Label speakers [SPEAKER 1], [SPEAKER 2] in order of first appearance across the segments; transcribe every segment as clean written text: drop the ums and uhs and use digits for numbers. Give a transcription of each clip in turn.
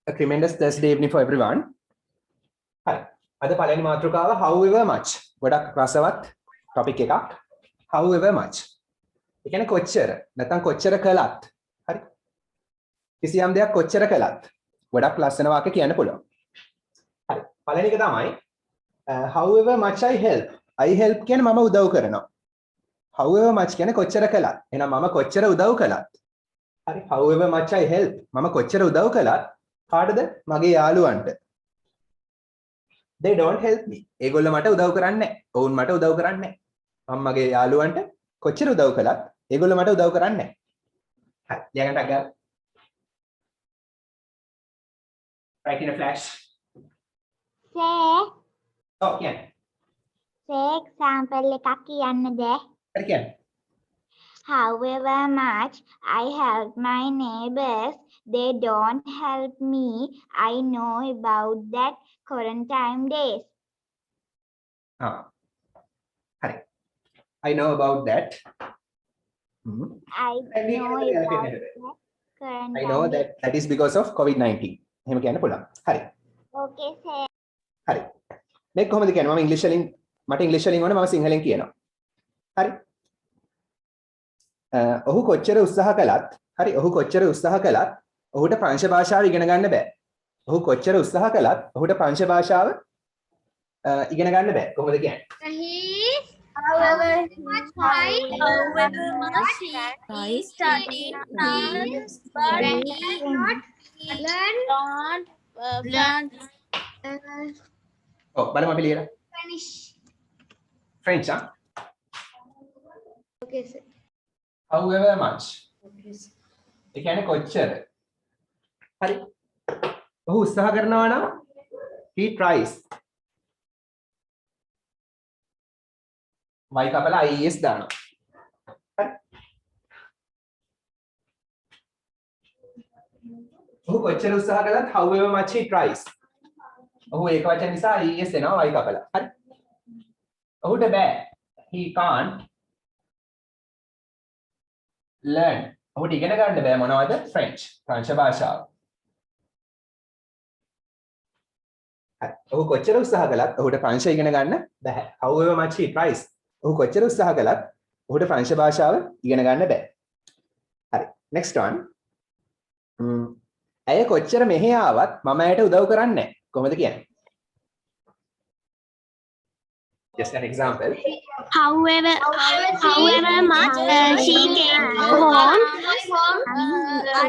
[SPEAKER 1] A tremendous Thursday evening for everyone. Hi. අද පළවෙනි මාතෘකාව however much. ගොඩක් රසවත් topic එකක්. However much. ඒ කියන්නේ කොච්චර නැත්නම් කොච්චර කළත්. හරි. කිසියම් දෙයක් කොච්චර කළත් ගොඩක් ලස්සන වාක්‍ය කියන්න පුළුවන්. හරි. පළවෙනි එක තමයි however much I help. I help කියන්නේ මම උදව් කරනවා. However much කියන්නේ කොච්චර කළත්. එහෙනම් මම කොච්චර උදව් කළත්. හරි. However much I help. මම කොච්චර උදව් කළත් කාටද? මගේ යාළුවන්ට. They don't help me. ඒගොල්ලෝ මට උදව් කරන්නේ නැහැ. ඔවුන් මට උදව් කරන්නේ නැහැ. මම මගේ යාළුවන්ට කොච්චර උදව් කළත් ඒගොල්ලෝ මට උදව් කරන්නේ නැහැ. හරි. ලියගන්න අගා. Write in a flash.
[SPEAKER 2] Say
[SPEAKER 1] ඔව් කියන්නේ.
[SPEAKER 2] example එකක් කියන්නද?
[SPEAKER 1] හරි කියන්නේ.
[SPEAKER 2] However much I help my neighbors, they don't help me. I know about that quarantine days.
[SPEAKER 1] හරි. I know about that.
[SPEAKER 2] I know about that quarantine
[SPEAKER 1] I know that that is because of COVID-19. එහෙම කියන්න පුළුවන්. හරි.
[SPEAKER 2] Okay, say.
[SPEAKER 1] හරි. මේක කොහොමද කියන්නේ? මම ඉංග්‍රීසි වලින් මට ඉංග්‍රීසි වලින් ඕනේ මම සිංහලෙන් කියනවා. හරි. ඔහු කොච්චර උත්සාහ කළත් හරි ඔහු කොච්චර උත්සාහ කළත් ඔහුට ප්‍රංශ භාෂාව ඉගෙන ගන්න බෑ. ඔහු කොච්චර උත්සාහ කළත් ඔහුට ප්‍රංශ භාෂාව ඉගෙන ගන්න බෑ. කොහොමද කියන්නේ?
[SPEAKER 2] However much
[SPEAKER 3] I study but learn
[SPEAKER 1] ඔව් බලමු අපි ලියලා. French ah.
[SPEAKER 2] Okay, sir.
[SPEAKER 1] However much. ඒ කියන්නේ කොච්චර. හරි. ඔහු උත්සාහ කරනවා නම් he tries. y කපලා ies දානවා. හරි. ඔහු කොච්චර උත්සාහ කළත් however much he tries. ඔහු ඒක වචන නිසා ies එනවා y කපලා. හරි. ඔහුට බෑ. he can't learn. ඔහුට ඉගෙන ගන්න බෑ මොනවද? French. ප්‍රංශ භාෂාව. හරි. ඔහු කොච්චර උත්සාහ කළත් ඔහුට ප්‍රංශ ඉගෙන ගන්න බෑ. However much he tries. ඔහු කොච්චර උත්සාහ කළත් ඔහුට ප්‍රංශ භාෂාව ඉගෙන ගන්න බෑ. හරි. Next one. ඇය කොච්චර මෙහෙ ආවත් මම ඇයට උදව් කරන්නේ නැහැ. කොහොමද කියන්නේ? Just an example.
[SPEAKER 3] however much she came home I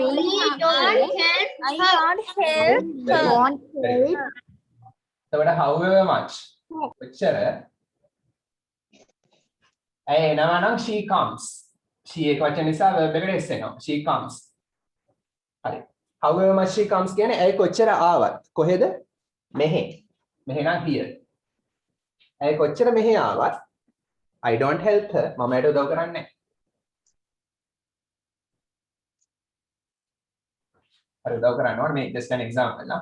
[SPEAKER 3] can't help
[SPEAKER 1] එතකොට however much කොච්චර ඇය එනවා නම් she comes. she එක වචන නිසා verb එකට s එනවා. she comes. හරි. however much she comes කියන්නේ ඇය කොච්චර ආවත් කොහෙද? මෙහෙ. මෙහෙ නම් here. ඇය කොච්චර මෙහෙ ආවත් I don't help her. මම ඇයට උදව් කරන්නේ නැහැ. හරි උදව් කරන්න ඕනේ මේ just an example නා.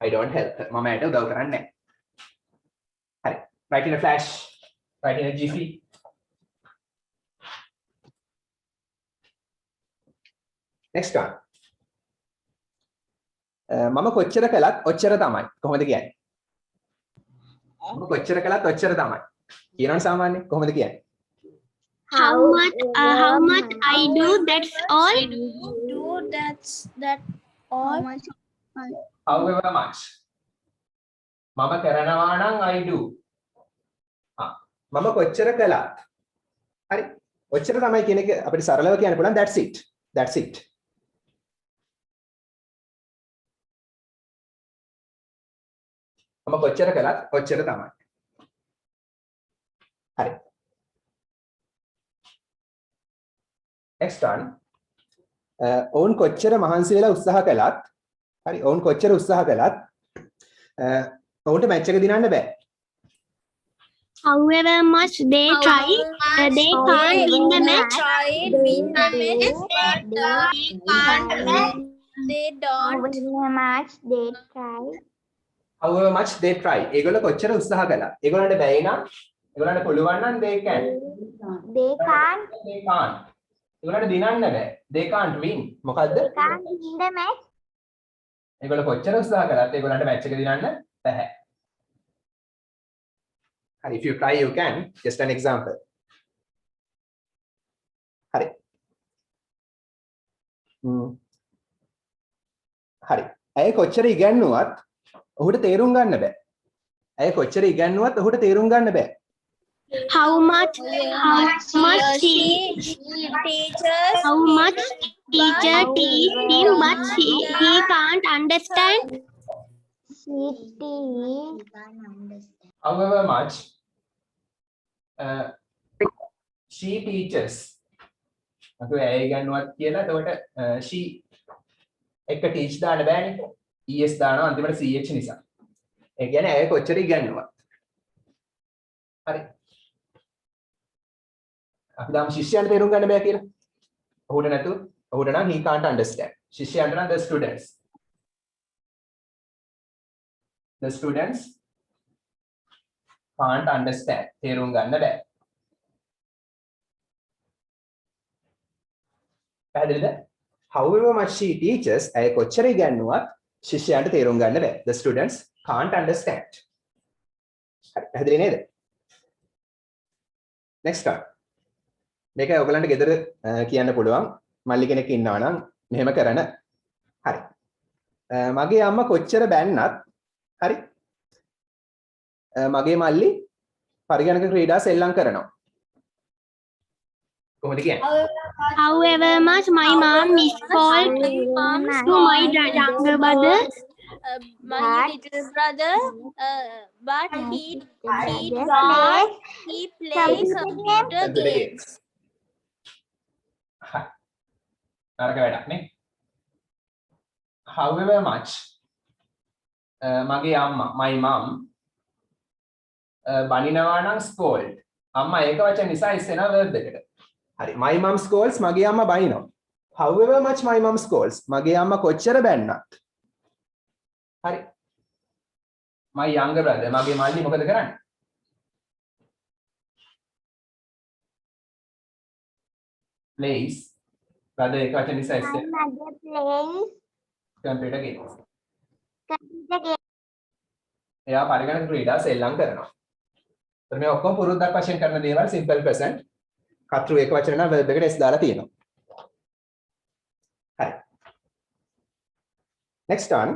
[SPEAKER 1] I don't help her. මම ඇයට උදව් කරන්නේ නැහැ. හරි. Write in a flash. Write in a GC. Next one. මම කොච්චර කළත් ඔච්චර තමයි. කොහොමද කියන්නේ? මම කොච්චර කළත් ඔච්චර තමයි. කියනවනේ සාමාන්‍යයෙන් කොහොමද කියන්නේ?
[SPEAKER 3] how much I do that's all all
[SPEAKER 1] However much. මම කරනවා නම් I do. මම කොච්චර කළත්. හරි. ඔච්චර තමයි කියන එක අපිට සරලව කියන්න පුළුවන් that's it. That's it. මම කොච්චර කළත් ඔච්චර තමයි. හරි. Next one. ඔවුන් කොච්චර මහන්සි වෙලා උත්සාහ කළත් හරි ඔවුන් කොච්චර උත්සාහ කළත් ඔවුන්ට මැච් එක දිනන්න බෑ.
[SPEAKER 3] however much they try they can't win the match they don't
[SPEAKER 2] However much they try.
[SPEAKER 1] However much they try. ඒගොල්ලෝ කොච්චර උත්සාහ කළත් ඒගොල්ලන්ට බැයි නම් ඒගොල්ලන්ට පුළුවන් නම් they can.
[SPEAKER 2] They can't
[SPEAKER 1] They can't. ඒගොල්ලන්ට දිනන්න බෑ. They can't win. මොකද්ද?
[SPEAKER 2] win the match.
[SPEAKER 1] ඒගොල්ලෝ කොච්චර උත්සාහ කළත් ඒගොල්ලන්ට මැච් එක දිනන්න බැහැ. හරි, if you try you can. Just an example. හරි. හරි. ඇය කොච්චර ඉගෙනුවත් ඔහුට තේරුම් ගන්න බෑ. ඇය කොච්චර ඉගෙනුවත් ඔහුට තේරුම් ගන්න බෑ.
[SPEAKER 3] How much teacher teach him, but he can't understand.
[SPEAKER 1] However much she teaches. අපි ඇය ඉගෙනුවත් කියලා එතකොට she එක teach දාන්න බෑනේ. es දානවා අන්තිමට ch නිසා. ඒ කියන්නේ ඇය කොච්චර ඉගෙනුවත්. හරි. අපි දාමු ශිෂ්‍යයන්ට තේරුම් ගන්න බෑ කියලා. ඔහුට නම් he can't understand. ශිෂ්‍යයන්ට නම් the students. The students can't understand. තේරුම් ගන්න බෑ. පැහැදිලිද? However much she teaches, ඇය කොච්චර ඉගෙනුවත් ශිෂ්‍යයන්ට තේරුම් ගන්න බෑ. The students can't understand. හරි, පැහැදිලි නේද? Next one. මේක ඔයගලන්ට ගෙදර කියන්න පුළුවන්. මල්ලි කෙනෙක් ඉන්නවා නම් මෙහෙම කරන. හරි. මගේ අම්මා කොච්චර බැන්නත් හරි. මගේ මල්ලි පරිගණක ක්‍රීඩා සෙල්ලම් කරනවා. කොහොමද කියන්නේ?
[SPEAKER 3] However much my mom is called to my younger brother,
[SPEAKER 4] my little brother, but he plays computer games.
[SPEAKER 1] නරක වැඩක් නේ. However much මගේ අම්මා my mom බනිනවා නම් scold. අම්මා ඒක වචන නිසා ඉස්සෙනා verb එකට. හරි, my mom scolds මගේ අම්මා බනිනවා. However much my mom scolds මගේ අම්මා කොච්චර බැන්නත්. හරි. my younger brother මගේ මල්ලි මොකද කරන්නේ? plays brother එක වචන නිසා ඉස්සෙනා computer games. එයා පරිගණක ක්‍රීඩා සෙල්ලම් කරනවා. එතන මේ ඔක්කොම පුරුද්දක් වශයෙන් කරන දේවල් simple present. කතෘ එක වචන නම් verb එකට s දාලා තියෙනවා. හරි. next one.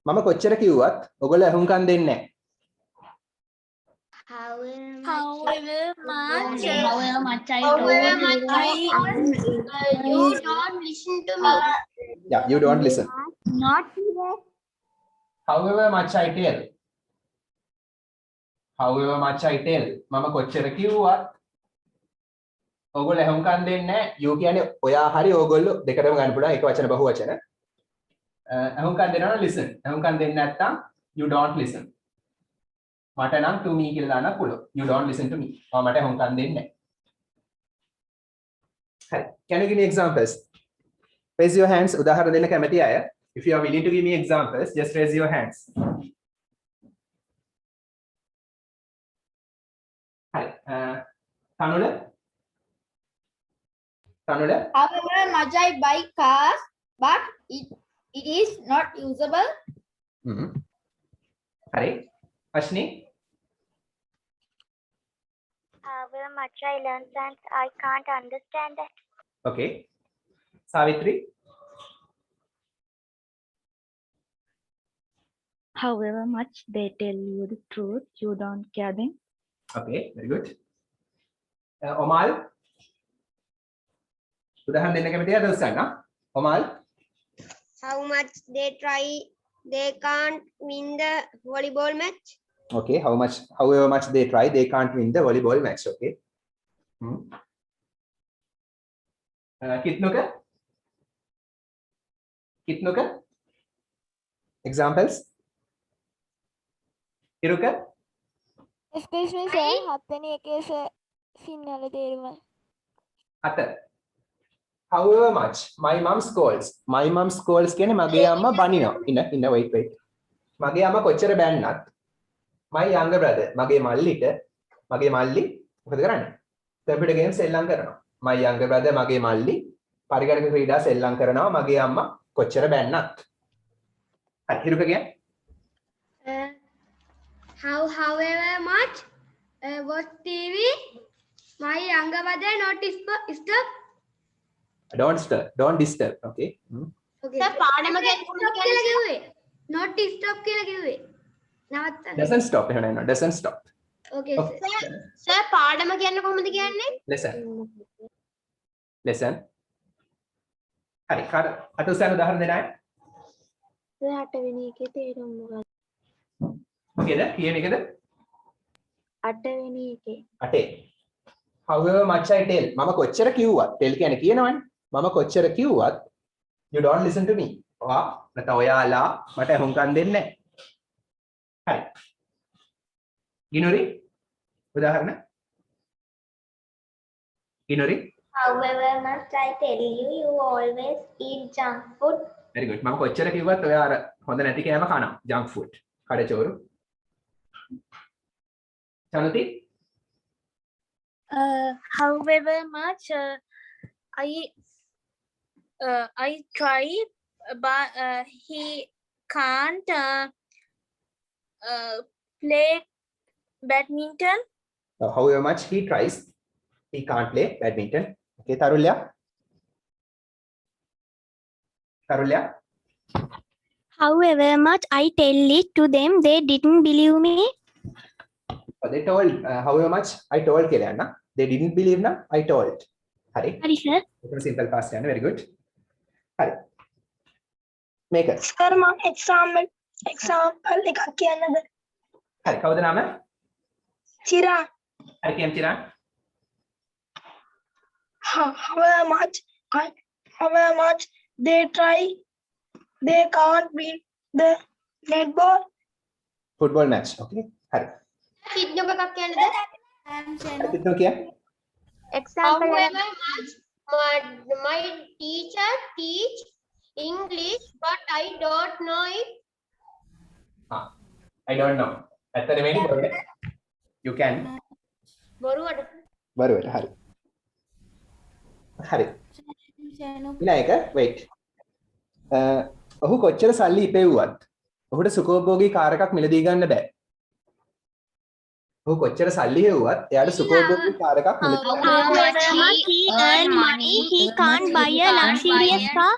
[SPEAKER 1] මම කොච්චර කිව්වත් ඔයගොල්ලෝ අහුම්කම් දෙන්නේ නැහැ.
[SPEAKER 4] However much I you don't listen to me.
[SPEAKER 1] Yeah, you don't listen.
[SPEAKER 2] Not here.
[SPEAKER 1] However much I tell. However much I tell. මම කොච්චර කිව්වත් ඔයගොල්ලෝ අහුම්කම් දෙන්නේ නැහැ. you කියන්නේ ඔයා හරි ඕගොල්ලෝ දෙකටම ගන්න පුළුවන් එක වචන බහුව වචන. අහුම්කම් දෙනවා නම් listen. අහුම්කම් දෙන්නේ නැත්නම් you don't listen. මට නම් to me කියලා දාන්න පුළුවන්. You don't listen to me. මට අහුම්කම් දෙන්නේ නැහැ. හරි. Can you give me examples? Raise your hands. උදාහරණ දෙන්න කැමති අය. If you are willing to give me examples, just raise your hands. Hi. Tanula?
[SPEAKER 4] However much I buy cars, but it is not usable.
[SPEAKER 1] Hari. Ashni?
[SPEAKER 2] However much I learn and I can't understand that.
[SPEAKER 1] Okay. Savitri?
[SPEAKER 5] However much they tell you the truth, you don't care them.
[SPEAKER 1] Okay, very good. Omal? උදාහරණ දෙන්න කැමතිද උස්සන්න? Omal?
[SPEAKER 6] How much they try, they can't win the volleyball match.
[SPEAKER 1] Okay, however much they try, they can't win the volleyball match. Okay. Kitnuka? Examples? Iruka?
[SPEAKER 7] Excuse me, sir. හත්වෙනි එකේ සිංහල තේරුම.
[SPEAKER 1] අත. However much my mom scolds. My mom scolds කියන්නේ මගේ අම්මා බනිනවා. ඉන්න wait. මගේ අම්මා කොච්චර බැන්නත් my younger brother මගේ මල්ලි මොකද කරන්නේ? computer games සෙල්ලම් කරනවා. My younger brother මගේ මල්ලි පරිගණක ක්‍රීඩා සෙල්ලම් කරනවා. මගේ අම්මා කොච්චර බැන්නත්. හරි හිරුක කියන්නේ.
[SPEAKER 6] However much watch TV, my younger brother not stop.
[SPEAKER 1] Don't stir, don't disturb. Okay.
[SPEAKER 6] Okay. Sir, පාඩම කියලා කිව්වේ. Not stop කියලා කිව්වේ. නවත්තන්න.
[SPEAKER 1] Doesn't stop. එහෙම නෑ. Doesn't stop.
[SPEAKER 6] Okay.
[SPEAKER 1] Okay.
[SPEAKER 6] Sir, පාඩම කියන්නේ කොහොමද කියන්නේ?
[SPEAKER 1] Listen. Listen. හරි. අත උසන උදාහරණ දෙන්නයි.
[SPEAKER 7] අටවෙනි එකේ තේරුම මොකක්ද?
[SPEAKER 1] මොකේද? කියන එකද?
[SPEAKER 7] අටවෙනි එකේ.
[SPEAKER 1] අටේ. However much I tell. මම කොච්චර කිව්වත් tell කියන්නේ කියනවනේ. මම කොච්චර කිව්වත් you don't listen to me. ඔයා නැත්නම් ඔයාලා මට හුඟකන් දෙන්නේ නැහැ. හරි. ගිනුරි උදාහරණ. ගිනුරි.
[SPEAKER 2] However much I tell you, you always eat junk food.
[SPEAKER 1] very good. මම කොච්චර කිව්වත් ඔයා අර හොඳ නැති කෑම කනවා. junk food. කඩචෝරු. චනුති.
[SPEAKER 3] However much I try, but he can't play badminton.
[SPEAKER 1] However much he tries, he can't play badminton. Okay, Tarulya. Tarulya.
[SPEAKER 3] However much I tell it to them, they didn't believe me.
[SPEAKER 1] They told, however much I told Kelana. They didn't believe na. I told. Hari.
[SPEAKER 3] Hari sir.
[SPEAKER 1] It's a simple past tense. Very good. Hari. Make it.
[SPEAKER 3] Sir, example එකක් කියන්නද?
[SPEAKER 1] Hari. කවුද නාම?
[SPEAKER 3] Chira.
[SPEAKER 1] Hari කියම් Chira.
[SPEAKER 3] However much they try, they can't win the netball.
[SPEAKER 1] Football match. Okay. Hari.
[SPEAKER 6] සිද්දක එකක් කියන්නද?
[SPEAKER 1] Kitno kiya?
[SPEAKER 2] Example.
[SPEAKER 6] However much my teacher teach English, but I don't know it.
[SPEAKER 1] I don't know. ඇත්තට මේක බොරුද? You can.
[SPEAKER 6] බොරුවට.
[SPEAKER 1] බොරුවට. හරි. හරි. Vinayaka wait. ඔහු කොච්චර සල්ලි ඉපෙව්වත් ඔහුට සුඛෝභෝගී කාර් එකක් මිලදී ගන්න බෑ. ඔහු කොච්චර සල්ලි හෙව්වත් එයාට සුඛෝභෝගී කාර් එකක් මිලදී ගන්න බෑ.
[SPEAKER 3] However much he earn money, he can't buy a luxurious car.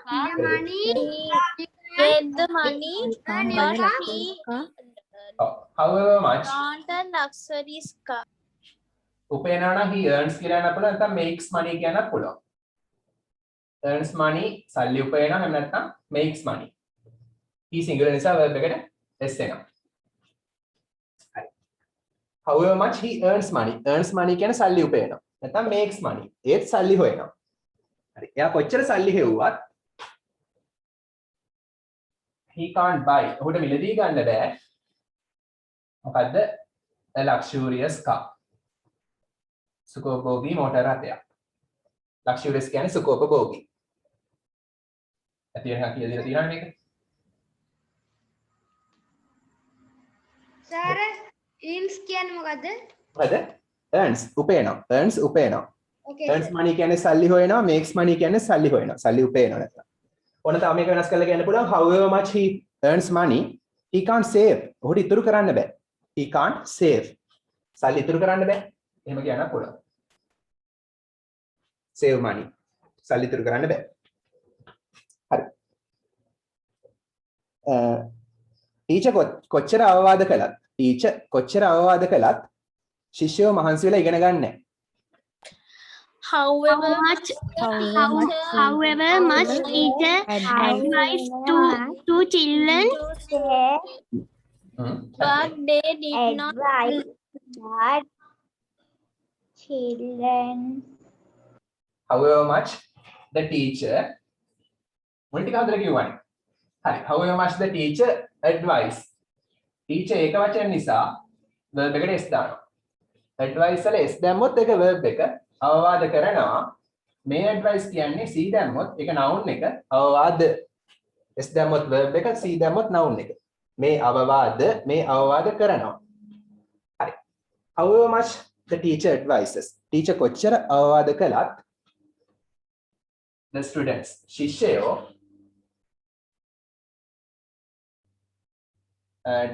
[SPEAKER 3] Get the money,
[SPEAKER 1] However much
[SPEAKER 3] not a luxurious car.
[SPEAKER 1] උපයනවා නම් he earns කියලා යන්න පුළුවන් නැත්නම් makes money කියන්නත් පුළුවන්. earns money සල්ලි උපයනවා එහෙම නැත්නම් makes money. he singular නිසා verb එකට s එනවා. හරි. However much he earns money. earns money කියන්නේ සල්ලි උපයනවා. නැත්නම් makes money. ඒත් සල්ලි හොයනවා. හරි. එයා කොච්චර සල්ලි හෙව්වත් he can't buy. ඔහුට මිලදී ගන්න බෑ. මොකද්ද? a luxurious car. සුඛෝපභෝගී මෝටර රථයක්. luxurious කියන්නේ සුඛෝපභෝගී. ඇති වෙනවා කියලා දීලා තියෙනවනේ මේක.
[SPEAKER 6] සර් ඉන්ස් කියන්නේ මොකද්ද?
[SPEAKER 1] මොකද? earns උපයනවා. earns උපයනවා.
[SPEAKER 6] Okay.
[SPEAKER 1] earns money කියන්නේ සල්ලි හොයනවා. makes money කියන්නේ සල්ලි හොයනවා. සල්ලි උපයනවා නැත්නම්. ඕන තව මේක වෙනස් කරලා කියන්න පුළුවන්. however much he earns money, he can't save. ඔහුට ඉතුරු කරන්න බෑ. he can't save. සල්ලි ඉතුරු කරන්න බෑ. එහෙම කියන්න පුළුවන්. save money. සල්ලි ඉතුරු කරන්න බෑ. හරි. ටීචර් කොච්චර අවවාද කළත් ශිෂ්‍යයෝ මහන්සි වෙලා ඉගෙන ගන්න නැහැ.
[SPEAKER 3] However much teacher advice to children, but they did not.
[SPEAKER 2] Advice that children.
[SPEAKER 1] However much the teacher මුලික හදලා කියවන්නේ. හරි. However much the teacher advice. teacher ඒක වචන නිසා verb එකට s දානවා. advice වල s දැම්මොත් ඒක verb එක අවවාද කරනවා. මේ advice කියන්නේ c දැම්මොත් ඒක noun එක අවවාද. s දැම්මොත් verb එක c දැම්මොත් noun එක. මේ අවවාද කරනවා. හරි. However much the teacher advises. teacher කොච්චර අවවාද කළත් the students ශිෂ්‍යයෝ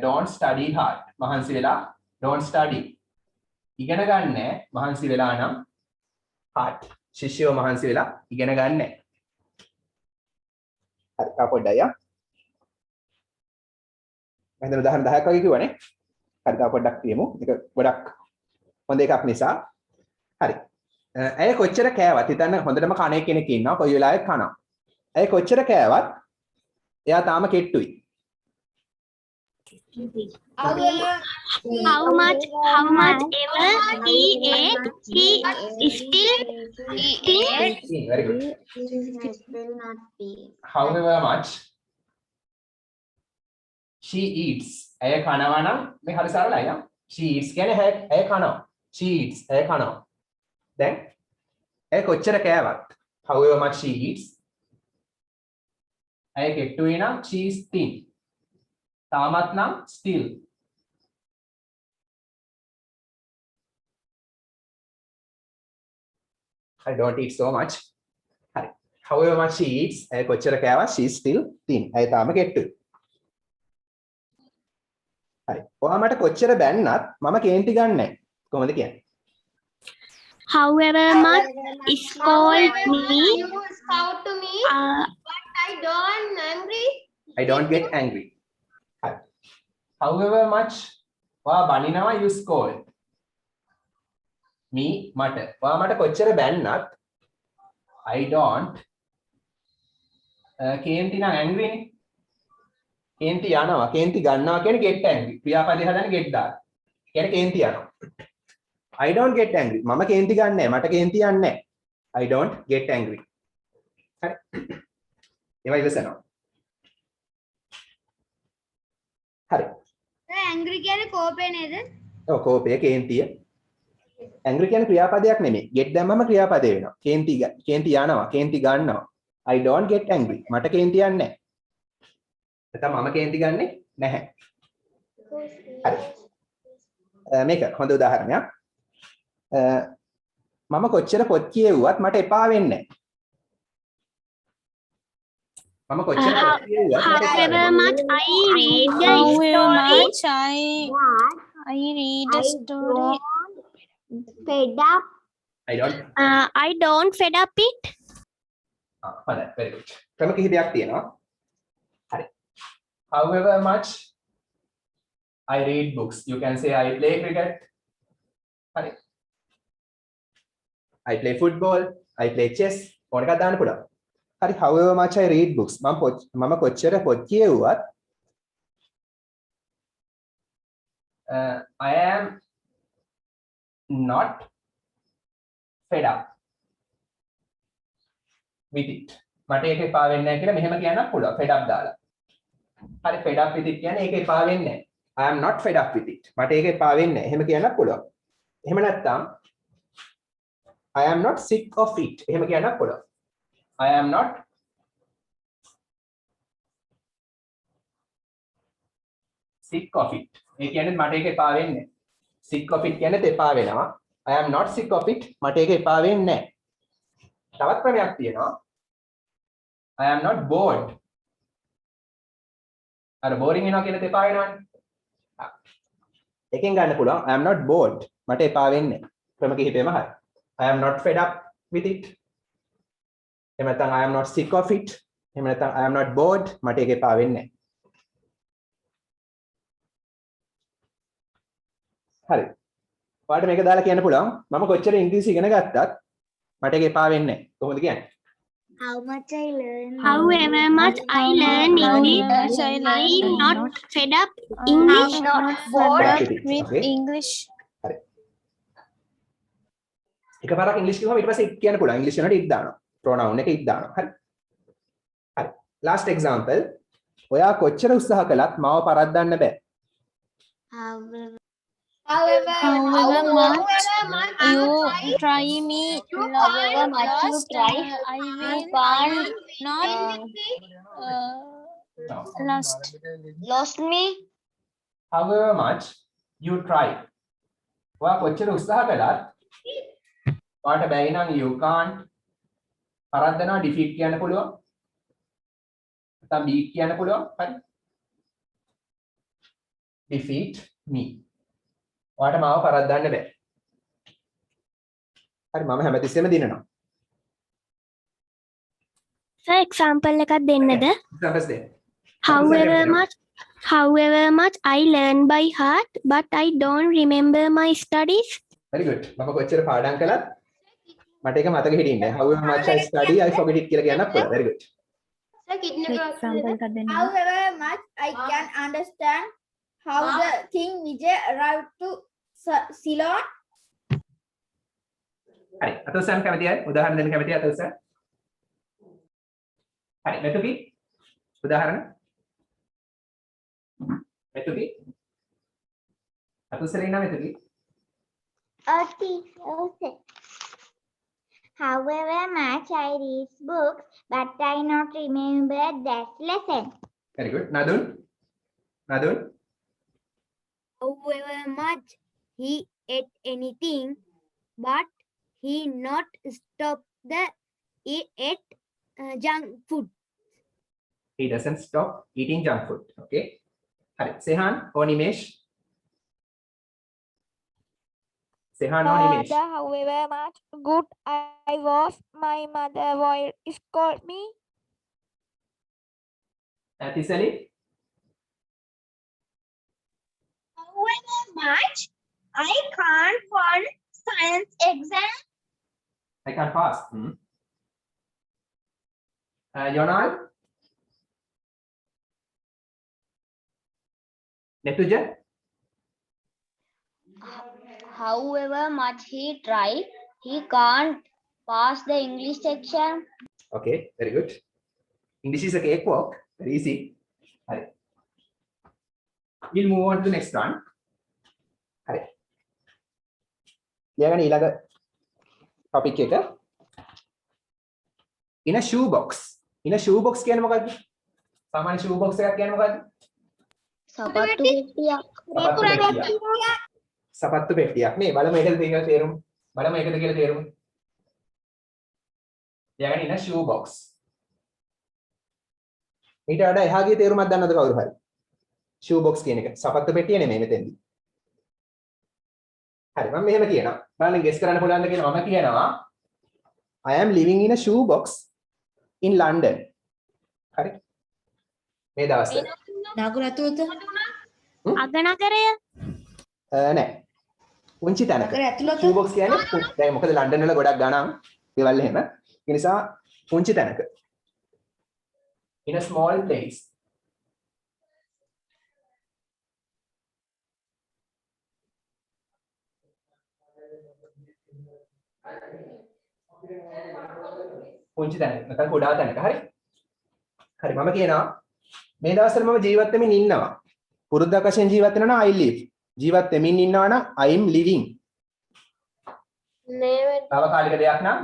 [SPEAKER 1] don't study hard. මහන්සි වෙලා don't study. ඉගෙන ගන්න මහන්සි වෙලා නම් hard. ශිෂ්‍යෝ මහන්සි වෙලා ඉගෙන ගන්න. හරි තා පොඩ්ඩයි යා. මම හිතන උදාහරණ 10ක් වගේ කිව්වනේ. හරි තා පොඩ්ඩක් තියමු. මේක ගොඩක් හොඳ එකක් නිසා. හරි. ඇය කොච්චර කෑවත් හිතන්න හොඳටම කණේ කෙනෙක් ඉන්නවා කොයි වෙලාවෙත් කනවා. ඇය කොච්චර කෑවත් එයා තාම කෙට්ටුයි.
[SPEAKER 3] How much ever he ate, he still
[SPEAKER 1] Very good.
[SPEAKER 2] will not be.
[SPEAKER 1] However much she eats. ඇය කනවා නම් මේ හරි සරලයි යා. She eats කියන්නේ ඇය කනවා. She eats ඇය කනවා. දැන් ඇය කොච්චර කෑවත් however much she eats ඇය කෙට්ටුයි නම් she is thin. තාමත් නම් still. I don't eat so much. හරි. However much she eats ඇය කොච්චර කෑවත් she is still thin. ඇය තාම කෙට්ටුයි. හරි. ඔයා මට කොච්චර බැන්නත් මම කේන්ති ගන්නෑ. කොහොමද කියන්නේ?
[SPEAKER 3] however much scold me,
[SPEAKER 6] You shout to me, but I don't angry.
[SPEAKER 1] I don't get angry. හරි. However much ඔයා බනිනවා you scold. me මට. ඔයා මට කොච්චර බැන්නත් I don't කේන්ති නම් angry නේ. කේන්ති යනවා කේන්ති ගන්නවා කියන්නේ get angry. ක්‍රියාපදේ හදන්නේ get දාන. කියන්නේ කේන්ති යනවා. I don't get angry. මම කේන්ති ගන්නෑ. මට කේන්ති යන්නේ නැහැ. I don't get angry. හරි. ඒවා ඉවසනවා. හරි.
[SPEAKER 4] angry කියන්නේ කෝපේ නේද?
[SPEAKER 1] ඔව් කෝපය කේන්තිය. angry කියන්නේ ක්‍රියාපදයක් නෙමෙයි. get දැම්මම ක්‍රියාපදේ වෙනවා. කේන්ති යනවා කේන්ති ගන්නවා. I don't get angry. මට කේන්ති යන්නේ නැහැ. නැත්නම් මම කේන්ති ගන්නෙ නැහැ. හරි. මේක හොඳ උදාහරණයක්. මම කොච්චර පොත් කියෙව්වත් මට එපා වෙන්නේ නැහැ. මම කොච්චර පොත් කියෙව්වත් මට එපා
[SPEAKER 3] however
[SPEAKER 1] වෙන්නේ
[SPEAKER 3] much I read the story,
[SPEAKER 7] I read a story.
[SPEAKER 2] Fed up.
[SPEAKER 3] I don't fed up it.
[SPEAKER 1] හොඳයි very good. ක්‍රම කිහිපයක් තියෙනවා. හරි. However much I read books. You can say I play cricket. හරි. I play football. I play chess. ඕන එකක් දාන්න පුළුවන්. හරි. However much I read books. මම කොච්චර පොත් කියෙව්වත් I am not fed up with it. මට ඒක එපා වෙන්නේ නැහැ කියලා මෙහෙම කියන්නත් පුළුවන් fed up දාලා. හරි fed up with it කියන්නේ ඒක එපා වෙන්නේ නැහැ. I am not fed up with it. මට ඒක එපා වෙන්නේ නැහැ. එහෙම කියන්නත් පුළුවන්. එහෙම නැත්නම් I am not sick of it. එහෙම කියන්නත් පුළුවන්. I am not sick of it. ඒ කියන්නේ මට ඒක එපා වෙන්නේ නැහැ. sick of it කියන්නේ එපා වෙනවා. I am not sick of it. මට ඒක එපා වෙන්නේ නැහැ. තවත් ක්‍රමයක් තියෙනවා. I am not bored. අර boring වෙනවා කියන තේපා වෙනවනේ. එකෙන් ගන්න පුළුවන් I am not bored. මට එපා වෙන්නේ. ක්‍රම කිහිපෙම හරි. I am not fed up with it. එහෙම නැත්නම් I am not sick of it. එහෙම නැත්නම් I am not bored. මට ඒක එපා වෙන්නේ. හරි. ඔයාලට මේක දාලා කියන්න පුළුවන් මම කොච්චර ඉංග්‍රීසි ඉගෙන ගත්තත් මට ඒක එපා වෙන්නේ නැහැ. කොහොමද කියන්නේ?
[SPEAKER 2] How much I learn.
[SPEAKER 3] however much I learn English, I'm not fed up English.
[SPEAKER 4] I'm not bored
[SPEAKER 1] with
[SPEAKER 7] English.
[SPEAKER 1] හරි. එකපාරක් ඉංග්‍රීසි කිව්වම ඊට පස්සේ කියන්න පුළුවන්. ඉංග්‍රීසි වෙනකොට it දානවා. pronoun එක it දානවා. හරි. හරි. last example. ඔයා කොච්චර උත්සාහ කළත් මාව පරද්දන්න බෑ.
[SPEAKER 4] However much
[SPEAKER 7] You try me,
[SPEAKER 4] however much you try,
[SPEAKER 7] I
[SPEAKER 4] you
[SPEAKER 7] will
[SPEAKER 4] can't
[SPEAKER 7] not
[SPEAKER 4] lost me.
[SPEAKER 1] However much you try. ඔයා කොච්චර උත්සාහ කළත් ඔයාට බැරි නම් you can't පරද්දනවා defeat කියන්න පුළුවන්. නැත්නම් beat කියන්න පුළුවන්. හරි. defeat me. ඔයාට මාව පරද්දන්න බෑ. හරි මම හැමතිස්සෙම දිනනවා.
[SPEAKER 3] Sir, example එකක් දෙන්නද?
[SPEAKER 1] examples දෙන්න.
[SPEAKER 3] However much I learn by heart, but I don't remember my studies.
[SPEAKER 1] very good. මම කොච්චර පාඩම් කළත් මට ඒක මතක හිටින්නේ නැහැ. however much I study I forget it කියලා කියන්නත් පුළුවන්. very good.
[SPEAKER 6] Sir, kidney
[SPEAKER 5] Example එකක් දෙන්න.
[SPEAKER 4] However much I can understand how the King Vijay arrived to Ceylon.
[SPEAKER 1] හරි. අතෝසන් කැමතියි? උදාහරණ දෙන්න කැමතියි අතෝසන්? හරි. මෙතුකි උදාහරණ මෙතුකි අතෝසන් ඉන්න මෙතුකි
[SPEAKER 2] Okay. However much I read books, but I not remember that lesson.
[SPEAKER 1] very good. Nadun
[SPEAKER 8] However much he ate anything, but he not stop the he ate junk food.
[SPEAKER 1] he doesn't stop eating junk food. okay. හරි. සෙහාන් or Nimesh? සෙහාන් or Nimesh?
[SPEAKER 7] However much good I was, my mother will scold me.
[SPEAKER 1] තිසලි?
[SPEAKER 2] However much I can't pass science exam.
[SPEAKER 1] I can't pass. Yonal? Netuja?
[SPEAKER 8] However much he tried, he can't pass the English section.
[SPEAKER 1] Okay, very good. English is a cakewalk. Very easy. Hari. We'll move on to the next one. Hari. ලියගන්න ඊළඟ topic එක. In a shoe box. In a shoe box කියන්නේ මොකද්ද? සාමාන්‍ය shoe box එකක් කියන්නේ මොකද්ද?
[SPEAKER 8] සපත්තු පෙට්ටියක්.
[SPEAKER 1] සපත්තු පෙට්ටියක් නේ. බලමු ඒකද කියලා තේරුම. බලමු ඒකද කියලා තේරුම. ලියගන්න in a shoe box. ඊට වඩා එහා ගිය තේරුමක් දන්නවද කවුරු හරි? shoe box කියන එක. සපත්තු පෙට්ටිය නෙමෙයි මෙතෙන්දී. හරි මම මෙහෙම කියනවා. බලන්න ගෙස් කරන්න පුළුවන්ද කියලා මම කියනවා I am living in a shoe box in London. හරි. මේ දවස්වල.
[SPEAKER 4] නගරතුත
[SPEAKER 3] අගනගරය.
[SPEAKER 1] නෑ. පුංචි තැනක.
[SPEAKER 4] නගර ඇතුළත
[SPEAKER 1] shoe box කියන්නේ දැන් මොකද ලන්ඩන් වල ගොඩක් ගණන් ගෙවල් එහෙම. ඒ නිසා පුංචි තැනක. In a small place. පුංචි තැනක නැත්නම් කුඩා තැනක හරි හරි මම කියනවා මේ දවස්වල මම ජීවත් වෙමින් ඉන්නවා පුරුද්දක් වශයෙන් ජීවත් වෙනවා නම් I live ජීවත් වෙමින් ඉන්නවා නම් I'm living තාවකාලික දෙයක් නම්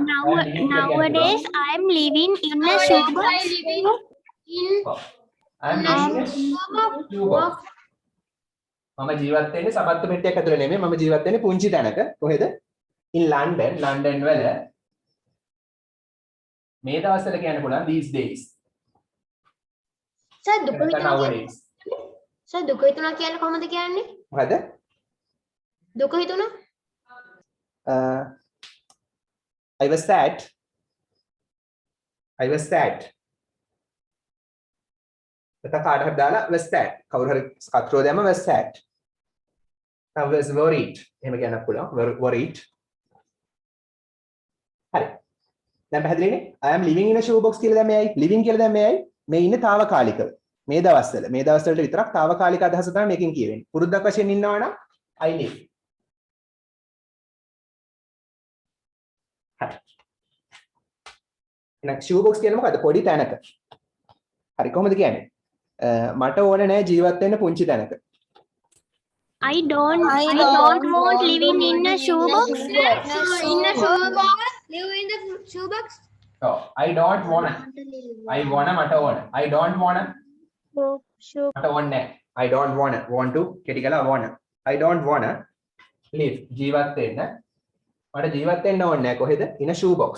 [SPEAKER 3] Nowadays I am living in a shoe box.
[SPEAKER 1] I'm living in a shoe box මම ජීවත් වෙන්නේ සපත්තු පෙට්ටියක් ඇතුලේ නෙමෙයි මම ජීවත් වෙන්නේ පුංචි තැනක කොහෙද in London වල මේ දවස්වල කියන්න පුළුවන් these days.
[SPEAKER 6] Sir, දුක හිතුණා
[SPEAKER 1] nowadays.
[SPEAKER 6] Sir, දුක හිතුණා කියන්නේ කොහොමද කියන්නේ?
[SPEAKER 1] මොකද?
[SPEAKER 6] දුක හිතුණා?
[SPEAKER 1] I was sad. I was sad. නැත්නම් කාට හරි දාලා was sad. කවුරු හරි කතරෝ දැම්ම was sad. I was worried. එහෙම කියන්න පුළුවන්. worried. හරි. දැන් පැහැදිලිනේ? I am living in a shoe box කියලා දැන් මෙයයි living කියලා දැන් මෙයයි මේ ඉන්නේ తాවකාලිකව. මේ දවස්වලට විතරක් తాවකාලික අදහස තමයි මේකෙන් කියවෙන්නේ. පුරුද්දක් වශයෙන් ඉන්නවා නම් I live. හරි. එහෙනම් shoe box කියන්නේ මොකද්ද? පොඩි තැනක. හරි කොහොමද කියන්නේ? මට ඕන නෑ ජීවත් වෙන්න පුංචි තැනක.
[SPEAKER 3] I don't want living in a shoe box.
[SPEAKER 6] In a shoe box? Live in the shoe box?
[SPEAKER 1] Oh, I don't wanna. I wanna මට ඕන. I don't wanna. මට ඕනේ නෑ. I don't wanna. Want to කෙටි කරලා wanna. I don't wanna live ජීවත් වෙන්න. මට ජීවත් වෙන්න ඕනේ නෑ කොහෙද? in a shoe box.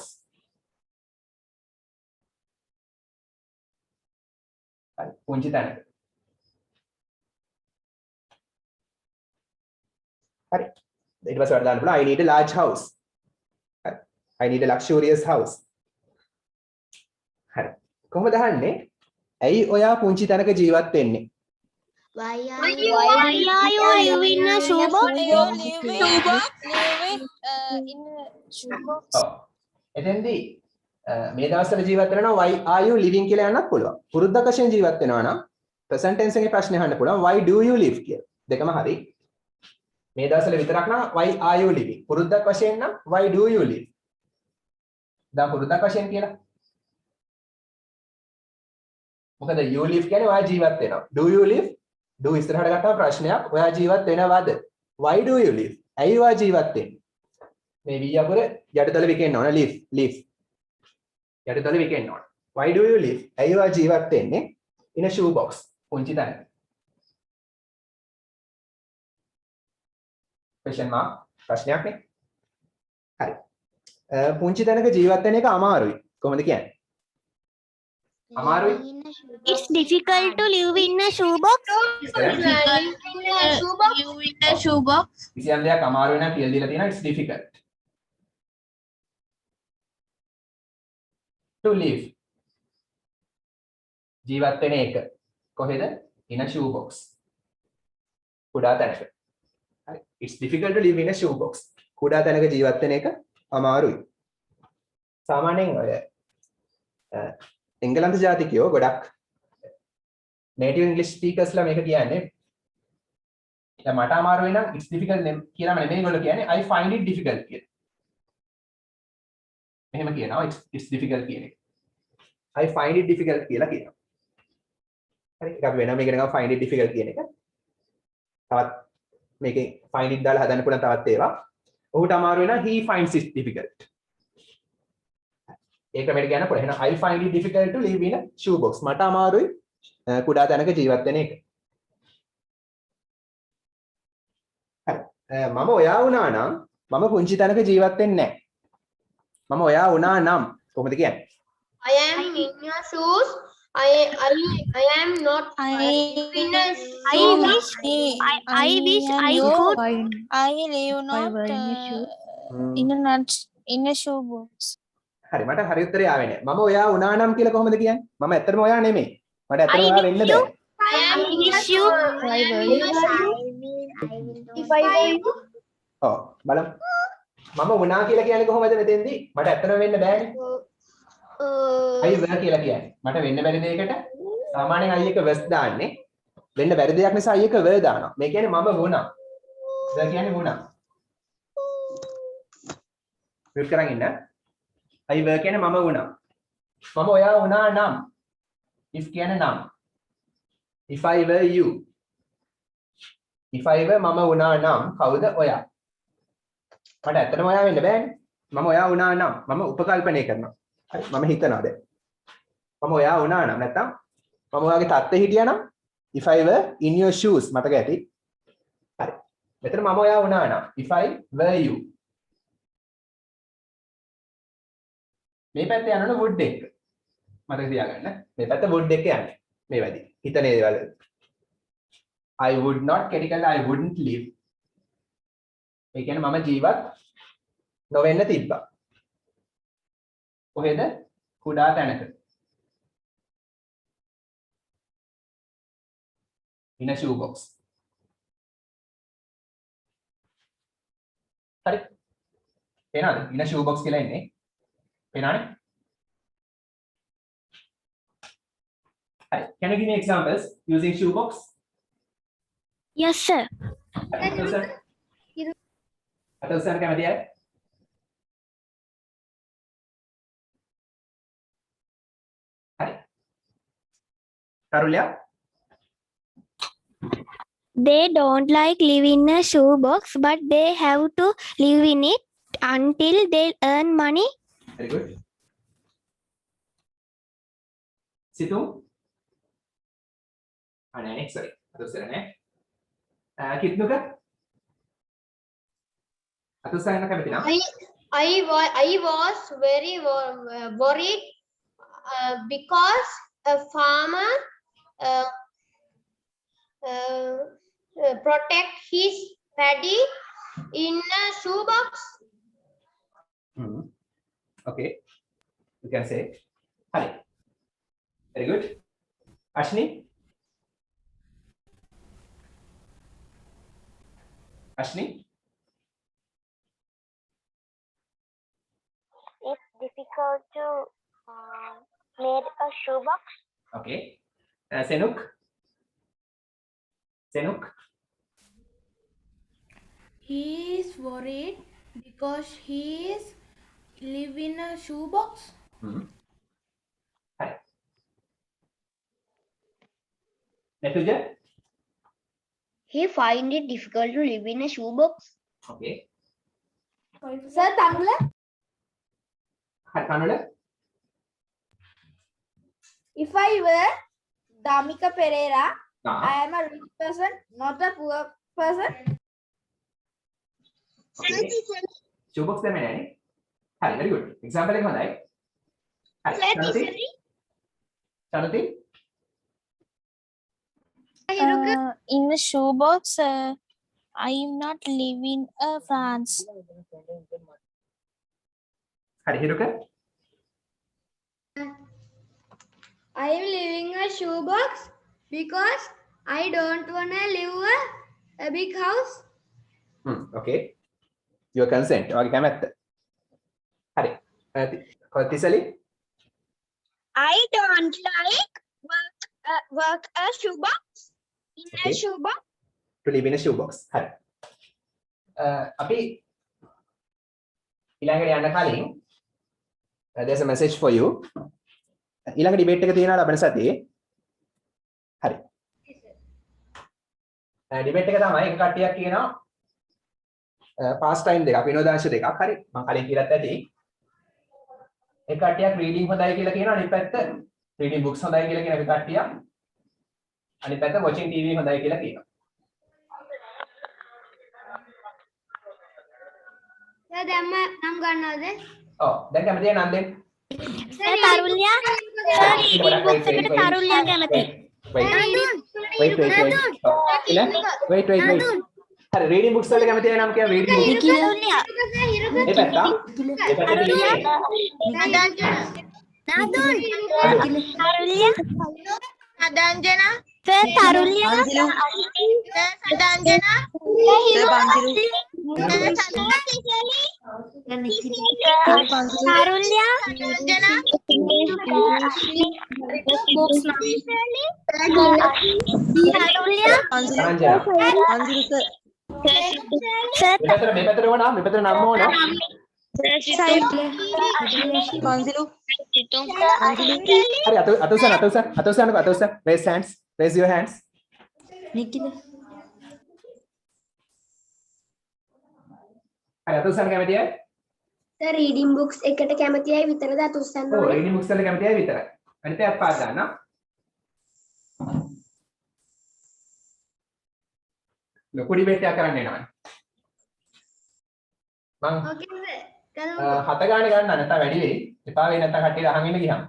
[SPEAKER 1] හරි පුංචි තැනක. හරි. ඊට පස්සේ වල දාන්න පුළුවන් I need a large house. හරි. I need a luxurious house. හරි. කොහොමද අහන්නේ? ඇයි ඔයා පුංචි තැනක ජීවත් වෙන්නේ?
[SPEAKER 8] Why
[SPEAKER 3] Why are you living in a shoebox?
[SPEAKER 1] ඔව්. එතෙන්දී මේ දවස්වල ජීවත් වෙනවා why are you living කියලා යන්නත් පුළුවන්. පුරුද්දක් වශයෙන් ජීවත් වෙනවා නම් present tense එකේ ප්‍රශ්නේ අහන්න පුළුවන් why do you live කියලා. දෙකම හරි. මේ දවස්වල විතරක් නම් why are you living. පුරුද්දක් වශයෙන් නම් why do you live. දැන් පුරුද්දක් වශයෙන් කියලා. මොකද you live කියන්නේ ඔයා ජීවත් වෙනවා. Do you live? do ඉස්සරහට ගත්තාම ප්‍රශ්නයක්. ඔයා ජීවත් වෙනවද? Why do you live? ඇයි ඔයා ජීවත් වෙන්නේ? මේ වී අකුර යටිතල විකෙන්න ඕන live live. යටිතල විකෙන්න ඕන. Why do you live? ඇයි ඔයා ජීවත් වෙන්නේ? in a shoe box. පුංචි තැනක. question mark ප්‍රශ්නයක් නේ. හරි. පුංචි තැනක ජීවත් වෙන එක අමාරුයි. කොහොමද කියන්නේ? අමාරුයි.
[SPEAKER 3] It's difficult to live in a shoebox.
[SPEAKER 1] කිසියම් දෙයක් අමාරු වෙනවා කියලා දීලා තියෙනවා it's difficult to live ජීවත් වෙන එක කොහෙද in a shoe box කුඩා තැනක හරි it's difficult to live in a shoe box කුඩා තැනක ජීවත් වෙන එක අමාරුයි සාමාන්‍යයෙන් ඔය එංගලන්ත ජාතිකයෝ ගොඩක් native english speakers ලා මේක කියන්නේ දැන් මට අමාරු වෙනම් it's difficult කියලාම නෙමෙයි ඒගොල්ලෝ කියන්නේ I find it difficult කියලා. මෙහෙම කියනවා it's difficult කියන එක. I find it difficult කියලා කියනවා. හරි ඒක අපි වෙනම ඉගෙන ගමු find it difficult කියන එක. තවත් මේකේ find it දාලා හදන්න පුළුවන් තවත් ඒවා. ඔහුට අමාරු වෙනම් he finds it difficult. ඒක මෙහෙට කියන්න පුළුවන්. එහෙනම් I find it difficult to live in a shoe box. මට අමාරුයි කුඩා තැනක ජීවත් වෙන එක. මම ඔයා වුණා නම් මම පුංචි තැනක ජීවත් වෙන්නේ නැහැ. මම ඔයා වුණා නම් කොහොමද කියන්නේ?
[SPEAKER 6] I am in your shoes. I am not in a
[SPEAKER 3] I wish I could.
[SPEAKER 7] I live not in a shoebox.
[SPEAKER 1] හරි මට හරි උත්තරය ආවේ නැහැ. මම ඔයා වුණා නම් කියලා කොහොමද කියන්නේ? මම ඇත්තටම ඔයා නෙමෙයි. මට ඇත්තටම ඔයා වෙන්න බෑ.
[SPEAKER 3] I wish you.
[SPEAKER 6] if I were you.
[SPEAKER 1] ඔව් බලමු. මම වුණා කියලා කියන්නේ කොහොමද මෙතෙන්දී? මට ඇත්තටම වෙන්න බෑනේ. අයි වෙන කියලා කියන්නේ. මට වෙන්න බැරි දෙයකට සාමාන්‍යයෙන් අයි එක was දාන්නේ. වෙන්න බැරි දෙයක් නිසා අයි එක were දානවා. මේ කියන්නේ මම වුණා. was කියන්නේ වුණා. විවෘත කරන් ඉන්න. අයි were කියන්නේ මම වුණා. මම ඔයා වුණා නම්. if කියන්නේ නම්. if I were you. if I were මම වුණා නම් කවුද ඔයා? මට ඇත්තටම ඔයා වෙන්න බෑනේ. මම ඔයා වුණා නම් මම උපකල්පනය කරනවා. හරි මම හිතනවා දැන්. මම ඔයා වුණා නම් නැත්තම් මම ඔයාගේ තත්ත්වෙ හිටියා නම් if I were in your shoes මතක ඇති. හරි. මෙතන මම ඔයා වුණා නම් if I were you. මේ පැත්තේ යනවනේ would එක. මතක තියාගන්න. මේ පැත්ත would එක යන්නේ. මේ වැඩි. හිතන දේවල්. I would not කෙටිකල I wouldn't live. ඒ කියන්නේ මම ජීවත් නොවෙන්න තිබ්බා. කොහෙද? කුඩා තැනක. in a shoe box. හරි. පේනවද? in a shoe box කියලා ඉන්නේ. පේනවනේ? හරි. Can you give me examples using shoe box?
[SPEAKER 3] Yes, sir.
[SPEAKER 1] අතල් සර් කැමතියි? හරි. කරුලියා
[SPEAKER 3] They don't like living in a shoebox, but they have to live in it until they earn money.
[SPEAKER 1] very good. Situ? Next, sorry. අතල් sir නේ. කිත්නුක? අතල් sir යන කැමති නම්?
[SPEAKER 6] I was very worried because a farmer protect his paddy in a shoebox.
[SPEAKER 1] Okay. You can say. Hari. Very good. Ashni. Ashni.
[SPEAKER 7] It's difficult to make a shoebox.
[SPEAKER 1] Okay. Senuk. Senuk.
[SPEAKER 9] He is worried because he is live in a shoebox.
[SPEAKER 1] Hari. Netuja.
[SPEAKER 8] He find it difficult to live in a shoebox.
[SPEAKER 1] Okay.
[SPEAKER 4] Sir, Tanula,
[SPEAKER 1] Hari. Kanula.
[SPEAKER 4] if I were Damika Pereira,
[SPEAKER 1] Ah.
[SPEAKER 4] I am a rich person, not a poor person.
[SPEAKER 1] Okay. Shoebox දෙන්නේ නැහැ නේ. හරි, very good. Example එක හොඳයි. හරි. Chanuti.
[SPEAKER 7] In a shoebox, I am not living in France.
[SPEAKER 1] හරි, හිරුක.
[SPEAKER 6] I am living a shoebox because I don't wanna live a big house.
[SPEAKER 1] Okay. Your consent. ඔයාගේ කැමැත්ත. හරි. තිසලි.
[SPEAKER 3] I don't like work a shoebox. In
[SPEAKER 1] Okay.
[SPEAKER 3] a shoebox.
[SPEAKER 1] To live in a shoebox. හරි. අපි ඊළඟට යන්න කලින් there's a message for you. ඊළඟ debate එක තියෙනවා ලබන සතියේ. හරි. ඩිබේට් එක තමයි එක කට්ටියක් කියනවා පාස් ටයිම් දෙකක් විනෝදාංශ දෙකක්. හරි. මම කලින් කියලාත් ඇති. එක කට්ටියක් රීඩින් හොඳයි කියලා කියනවා අනිත් පැත්ත රීඩින් බුක්ස් හොඳයි කියලා කියන එක කට්ටියක්. අනිත් පැත්ත watching TV හොඳයි කියලා කියනවා.
[SPEAKER 6] Sir, දැම්ම නම් ගන්නවද?
[SPEAKER 1] ඔව්. දැන් කැමතියි නම් දෙන්න.
[SPEAKER 3] තරුල්‍ය reading books එකට තරුල්‍ය කැමති.
[SPEAKER 1] Wait. හරි රීඩින් බුක්ස් වල කැමති අය නම් කියන රීඩින් බුක්ස්.
[SPEAKER 3] තරුල්‍ය
[SPEAKER 1] ඒ පැත්ත. ඒ පැත්තේ තියෙන්නේ.
[SPEAKER 3] තරුල්‍ය
[SPEAKER 6] Sadanjana.
[SPEAKER 3] Sir, තරුල්‍ය
[SPEAKER 6] Sadanjana.
[SPEAKER 3] තරුල්‍ය Sir,
[SPEAKER 1] මේ පැත්තට ඕන මේ පැත්තට නම් ඕන. හරි අතෝසන් raise hands, raise your hands. හරි අතෝසන් කැමතියි?
[SPEAKER 6] Sir, reading books එකට කැමති අය විතරද අතුස්සන්න
[SPEAKER 1] ඔව්
[SPEAKER 6] ඕනේ?
[SPEAKER 1] රීඩින් බුක්ස් වල කැමති අය විතරයි. අනිත් අය පාස් ගන්න. ලොකු ඩිබේට් එකක් කරන්න එනවා. මං
[SPEAKER 6] Okay, sir. කරමු.
[SPEAKER 1] 7 ගානේ ගන්න නැත්නම් වැඩි වෙයි. එපා වෙයි නැත්නම් කට්ටිය අහන් ඉන්න ගියාම.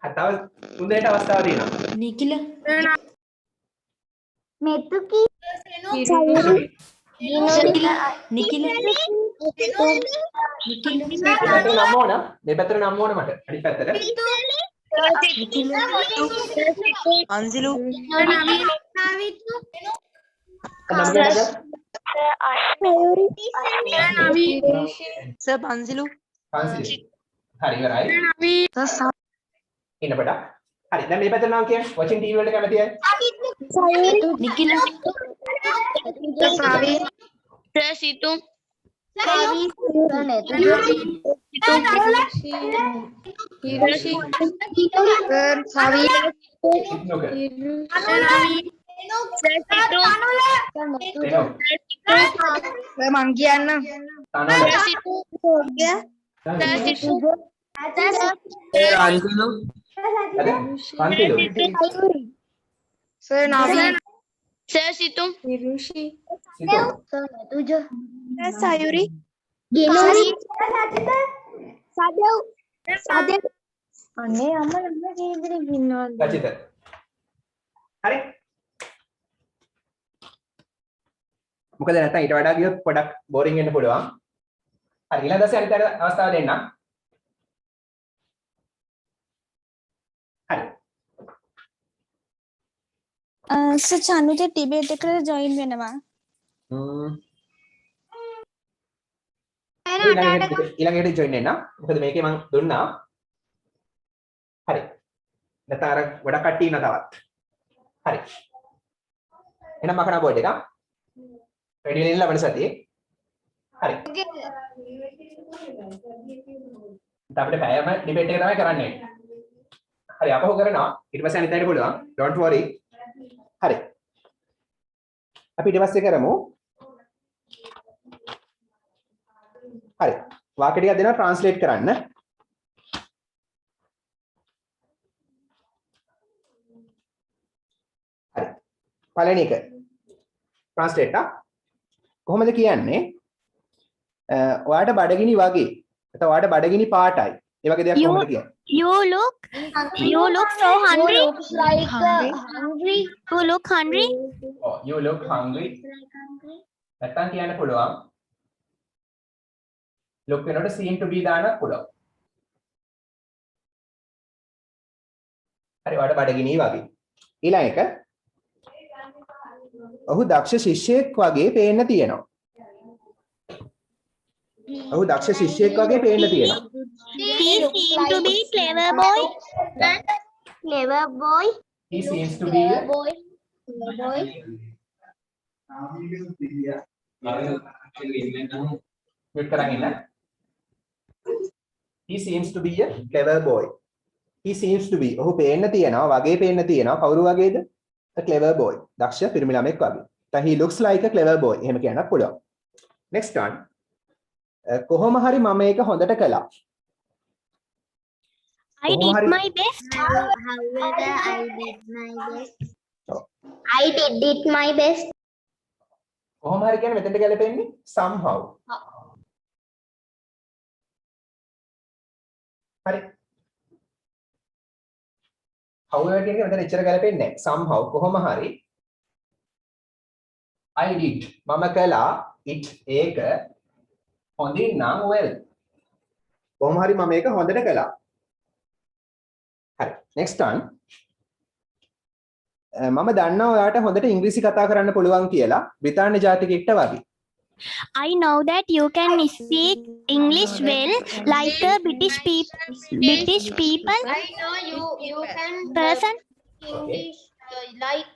[SPEAKER 1] තව 3 දෙනෙක්ට අවස්ථාවක් තියෙනවා.
[SPEAKER 2] Metuki.
[SPEAKER 1] මේ පැත්තට නම් ඕන. මේ පැත්තට නම් ඕන මට. අනිත් පැත්තට. පන්සිලු. හරි ඉවරයි. ඉන්න පොඩක්. හරි දැන් මේ පැත්තට නම් කියන්නේ watching TV වලට කැමති අය.
[SPEAKER 4] මං කියන්න. Sir, Navi.
[SPEAKER 6] Sir, Situm.
[SPEAKER 3] Sayuri.
[SPEAKER 7] අනේ අම්මා ළමයි කීදෙනෙක් ඉන්නවද?
[SPEAKER 1] රචිත. හරි. මොකද නැත්නම් ඊට වඩා ගියොත් පොඩක් බෝරින් වෙන්න පුළුවන්. හරි ඊළඟ දවසේ අනිත් අවස්ථාව දෙන්නම්. හරි.
[SPEAKER 7] සර් චනුට ඩිබේට් එකට ජොයින් වෙනවා.
[SPEAKER 1] ඊළඟට ජොයින් වෙන්න. මොකද මේකේ මම දුන්නා. හරි. නැත්නම් අර ගොඩක් කට්ටිය ඉන්න තවත්. හරි. එහෙනම් මකන බෝඩ් එක. රෙඩි වෙන්න ලබන සතියේ. හරි. අපිට පැයම ඩිබේට් එක තමයි කරන්නේ. හරි අපහු කරනවා. ඊට පස්සේ අනිත් අයට පුළුවන්. don't worry. හරි. අපි ඊට පස්සේ කරමු. හරි. වාක්‍ය ටිකක් දෙනවා ට්‍රාන්ස්ලේට් කරන්න. හරි. පළවෙනි එක. ට්‍රාන්ස්ලේට් කොහොමද කියන්නේ? ඔයාට බඩගිනි වගේ. නැත්නම් ඔයාට බඩගිනි පාටයි. ඒ වගේ දෙයක් කොහොමද කියන්නේ?
[SPEAKER 3] You look so hungry.
[SPEAKER 8] Looks like hungry.
[SPEAKER 3] You look hungry.
[SPEAKER 1] Oh, you look hungry. නැත්නම් කියන්න පුළුවන්. look වෙනකොට seem to be දාන්නත් පුළුවන්. හරි ඔයාට බඩගිනි වගේ. ඊළඟ එක. ඔහු දක්ෂ ශිෂ්‍යයෙක් වගේ පේන්න තියෙනවා. ඔහු දක්ෂ ශිෂ්‍යයෙක් වගේ පේන්න තියෙනවා.
[SPEAKER 3] He seems to be clever boy.
[SPEAKER 2] Clever boy.
[SPEAKER 1] He seems to be a
[SPEAKER 8] Boy.
[SPEAKER 1] mute කරන් ඉන්න. He seems to be a clever boy. He seems to be ඔහු පේන්න තියෙනවා වගේ පේන්න තියෙනවා කවුරු වගේද? A clever boy. දක්ෂ පිරිමි ළමෙක් වගේ. දැන් he looks like a clever boy. එහෙම කියන්නත් පුළුවන්. Next one. කොහොම හරි මම ඒක හොඳට කළා.
[SPEAKER 3] I did my best.
[SPEAKER 2] However, I did my best. I did it my best.
[SPEAKER 1] කොහොම හරි කියන්නේ මෙතනට ගැලපෙන්නේ somehow. හරි. however කියන්නේ මෙතන එච්චර ගැලපෙන්නේ නැහැ. somehow කොහොම හරි I did මම කළා it ඒක හොඳින් නම් well. කොහොම හරි මම මේක හොඳට කළා. හරි. next one. මම දන්නවා ඔයාට හොඳට ඉංග්‍රීසි කතා කරන්න පුළුවන් කියලා බ්‍රිතාන්‍ය ජාතිකයෙක්ට වගේ.
[SPEAKER 3] I know that you can speak English well like a British people.
[SPEAKER 6] I know you can
[SPEAKER 3] Person.
[SPEAKER 6] English like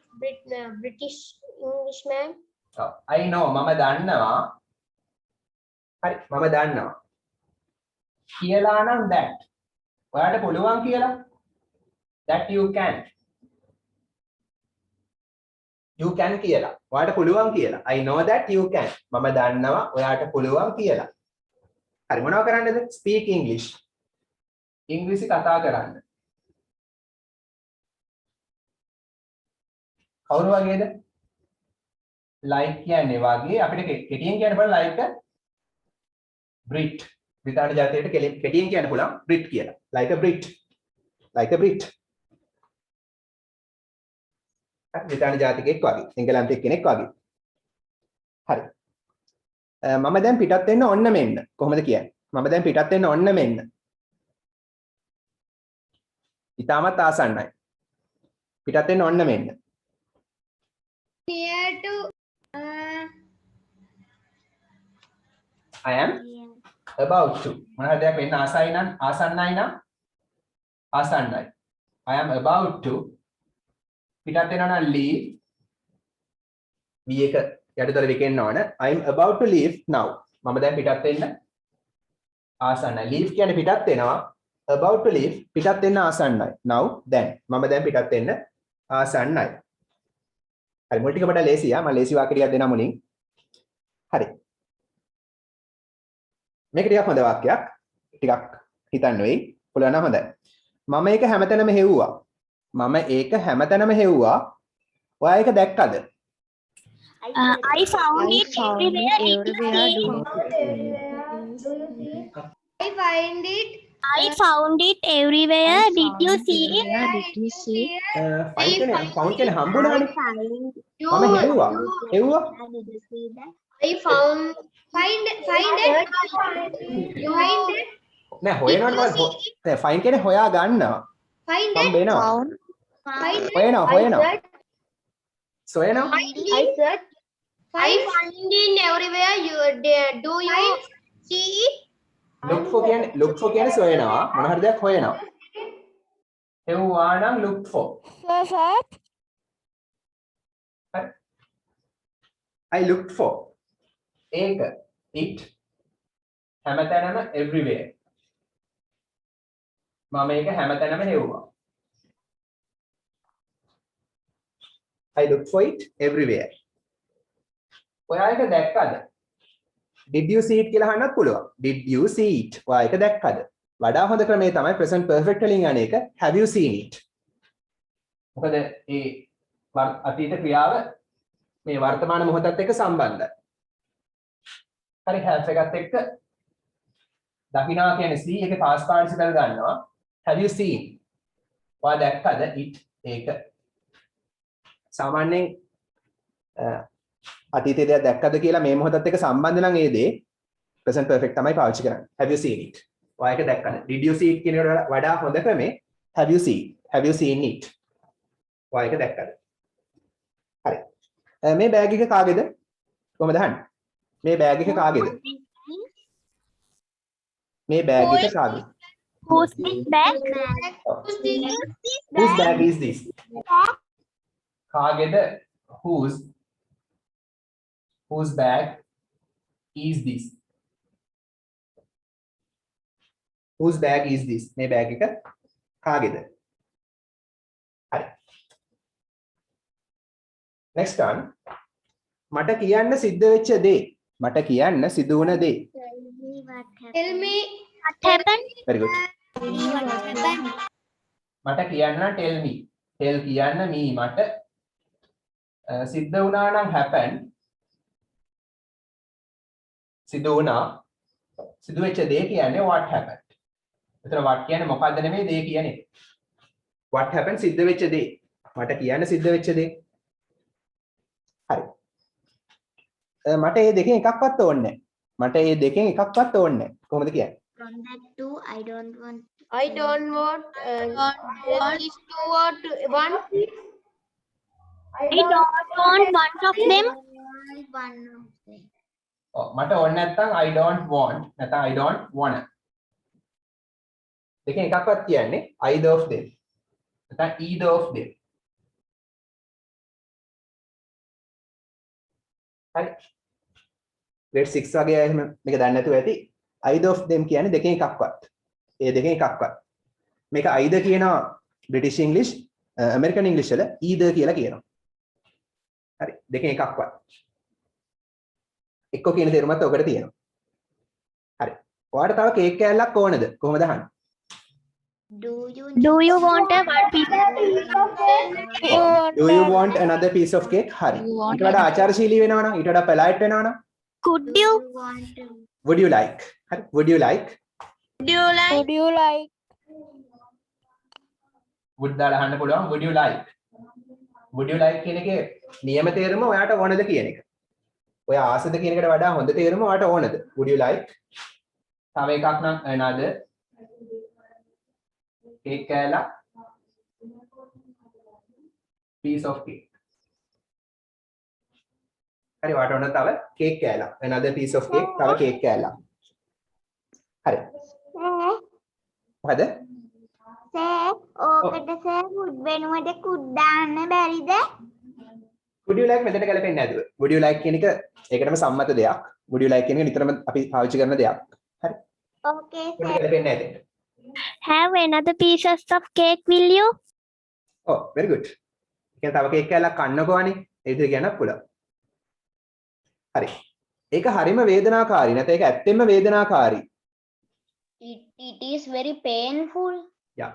[SPEAKER 6] British Englishman.
[SPEAKER 1] I know මම දන්නවා. හරි මම දන්නවා. කියලා නම් that. ඔයාට පුළුවන් කියලා. That you can. You can කියලා. ඔයාට පුළුවන් කියලා. I know that you can. මම දන්නවා ඔයාට පුළුවන් කියලා. හරි මොනව කරන්නද? Speak English. ඉංග්‍රීසි කතා කරන්න. කවුරු වගේද? like කියන්නේ වගේ අපිට කෙටියෙන් කියන්න බෑ like a Brit. බ්‍රිතාන්‍ය ජාතියට කෙටියෙන් කියන්න පුළුවන් Brit කියලා. like a Brit. like a Brit. බ්‍රිතාන්‍ය ජාතිකයෙක් වගේ. එංගලන්තෙක් කෙනෙක් වගේ. හරි. මම දැන් පිටත් වෙන්න ඔන්න මෙන්න. කොහොමද කියන්නේ? මම දැන් පිටත් වෙන්න ඔන්න මෙන්න. ඊටමත් ආසන්නයි. පිටත් වෙන්න ඔන්න මෙන්න.
[SPEAKER 6] Near to
[SPEAKER 1] I am about to. මොනවද දෙයක් වෙන්න ආසයි නම් ආසන්නයි නම් ආසන්නයි. I am about to පිටත් වෙනවා නම් leave. V එක යටිතල විකෙන්න ඕන. I am about to leave now. මම දැන් පිටත් වෙන්න ආසන්නයි. leave කියන්නේ පිටත් වෙනවා. about to leave පිටත් වෙන්න ආසන්නයි. now then මම දැන් පිටත් වෙන්න ආසන්නයි. හරි මුල් ටික පොඩ්ඩක් ලේසියි. මම ලේසි වාක්‍ය ටිකක් දෙනවා මුලින්. හරි. මේක ටිකක් හොඳ වාක්‍යයක්. ටිකක් හිතන්න වෙයි. පුළුවන් නම් හොඳයි. මම ඒක හැමතැනම හෙව්වා. මම ඒක හැමතැනම හෙව්වා. ඔයා ඒක දැක්කද?
[SPEAKER 3] I found it everywhere.
[SPEAKER 6] I find it
[SPEAKER 3] I found it everywhere.
[SPEAKER 5] I
[SPEAKER 3] Did you
[SPEAKER 5] found
[SPEAKER 3] see it?
[SPEAKER 5] everywhere. Did you see?
[SPEAKER 1] Fine කෙනේ ෆවුන්ඩ් කෙනේ හම්බුණානේ.
[SPEAKER 6] You,
[SPEAKER 1] මම හෙව්වා. හෙව්වා.
[SPEAKER 2] Did you see that?
[SPEAKER 6] I found find it. Find it.
[SPEAKER 1] නෑ හොයනවට නෑ fine කෙනේ හොයා ගන්නවා.
[SPEAKER 6] Find it.
[SPEAKER 1] හම්බෙනවා.
[SPEAKER 6] Find it.
[SPEAKER 1] හොයනවා. සොයනවා.
[SPEAKER 4] I search.
[SPEAKER 6] I find in everywhere. Do you see it?
[SPEAKER 1] look for කියන්නේ සොයනවා. මොන හරි දෙයක් හොයනවා. හෙව්වා නම් look for. I looked for. ඒක it හැමතැනම everywhere. මම ඒක හැමතැනම හෙව්වා. I looked for it everywhere. ඔයා ඒක දැක්කද? Did you see it කියලා අහන්නත් පුළුවන්. Did you see it? ඔයා ඒක දැක්කද? වඩා හොඳ ක්‍රමය තමයි present perfect වලින් යන එක have you seen it? මොකද ඒ අතීත ක්‍රියාව මේ වර්තමාන මොහොතත් එක්ක සම්බන්ධයි. හරි have එකත් එක්ක දකින්නවා කියන්නේ see එකේ past participle ගන්නවා. Have you seen? ඔයා දැක්කද it ඒක? සාමාන්‍යයෙන් අතීතයේ දෙයක් දැක්කද කියලා මේ මොහොතත් එක්ක සම්බන්ධ නම් ඒ දේ present perfect තමයි පාවිච්චි කරන්නේ. Have you seen it? ඔයා ඒක දැක්කද? Did you see it කියන එකට වඩා හොඳ ක්‍රමේ have you seen? Have you seen it? ඔයා ඒක දැක්කද? හරි. මේ බෑග් එක කාගේද? කොහමද අහන්නේ? මේ බෑග් එක කාගේද? මේ බෑග් එක කාගේද?
[SPEAKER 3] Who's this bag?
[SPEAKER 1] Whose bag is this? කාගේද? Whose bag is this? Whose bag is this? මේ බෑග් එක කාගේද? හරි. Next one. මට කියන්න සිද්ධ වෙච්ච දේ. මට කියන්න සිදු වුණ දේ.
[SPEAKER 6] Tell me
[SPEAKER 3] What happened?
[SPEAKER 1] Very good. මට කියන්න tell me. tell කියන්න me මට සිද්ධ වුණා නම් happen. සිදු වුණා. සිදු වෙච්ච දේ කියන්නේ what happened. එතන what කියන්නේ මොකද්ද නෙමෙයි දේ කියන්නේ. what happened සිද්ධ වෙච්ච දේ. මට කියන්න සිද්ධ වෙච්ච දේ. හරි. මට මේ දෙකෙන් එකක්වත් ඕනේ නැහැ. මට මේ දෙකෙන් එකක්වත් ඕනේ නැහැ. කොහොමද කියන්නේ?
[SPEAKER 2] From that too, I don't want.
[SPEAKER 6] I don't want these two or one.
[SPEAKER 3] I don't want one of them.
[SPEAKER 2] One of them.
[SPEAKER 1] මට ඕනේ නැත්නම් I don't want නැත්නම් I don't wanna. දෙකෙන් එකක්වත් කියන්නේ either of them. නැත්නම් either of them. හරි. grade 6 වගේ එහෙම මේක දන්නේ නැතුව ඇති. either of them කියන්නේ දෙකෙන් එකක්වත්. ඒ දෙකෙන් එකක්වත්. මේක either කියනවා British English, American English වල either කියලා කියනවා. හරි. දෙකෙන් එකක්වත්. එක්ක කියන තේරුමත් ඔකට තියෙනවා. හරි. ඔයාලට තව කේක් කෑල්ලක් ඕනද? කොහොමද අහන්නේ?
[SPEAKER 3] Do you want a one piece?
[SPEAKER 1] Do you want another piece of cake? හරි. ඊට වඩා ආචාරශීලී වෙනවා නම් ඊට වඩා polite වෙනවා නම්
[SPEAKER 3] Could you?
[SPEAKER 1] would you like? හරි. would you like? would දාලා අහන්න පුළුවන් would you like? would you like කියන එකේ නියම තේරුම ඔයාට ඕනද කියන එක. ඔය ආසද කියන එකට වඩා හොඳ තේරුම ඔයාට ඕනද? would you like? තව එකක් නම් another cake කෑල්ලක් piece of cake. හරි ඔයාට ඕන තව cake කෑල්ලක් another piece of cake තව cake කෑල්ලක්. හරි. මොකද?
[SPEAKER 2] ඕකට සර් would වෙනුවට could දාන්න බැරිද?
[SPEAKER 1] would you like මෙතන ගැලපෙන්නේ නැතුව. would you like කියන එක ඒකටම සම්මත දෙයක්. would you like කියන එක නිතරම අපි පාවිච්චි කරන දෙයක්. හරි.
[SPEAKER 2] Okay
[SPEAKER 1] would
[SPEAKER 2] sir.
[SPEAKER 1] ගැලපෙන්නේ නැහැ එතන.
[SPEAKER 3] Have another pieces of cake, will you?
[SPEAKER 1] Oh, very good. කියන්නේ තව කේක් කෑල්ලක් කන්නකෝ අනේ. ඒ විදිහට කියන්නත් පුළුවන්. හරි. ඒක හරිම වේදනාකාරී නැත්නම් ඒක ඇත්තෙන්ම වේදනාකාරී.
[SPEAKER 8] It is very painful.
[SPEAKER 1] Yeah.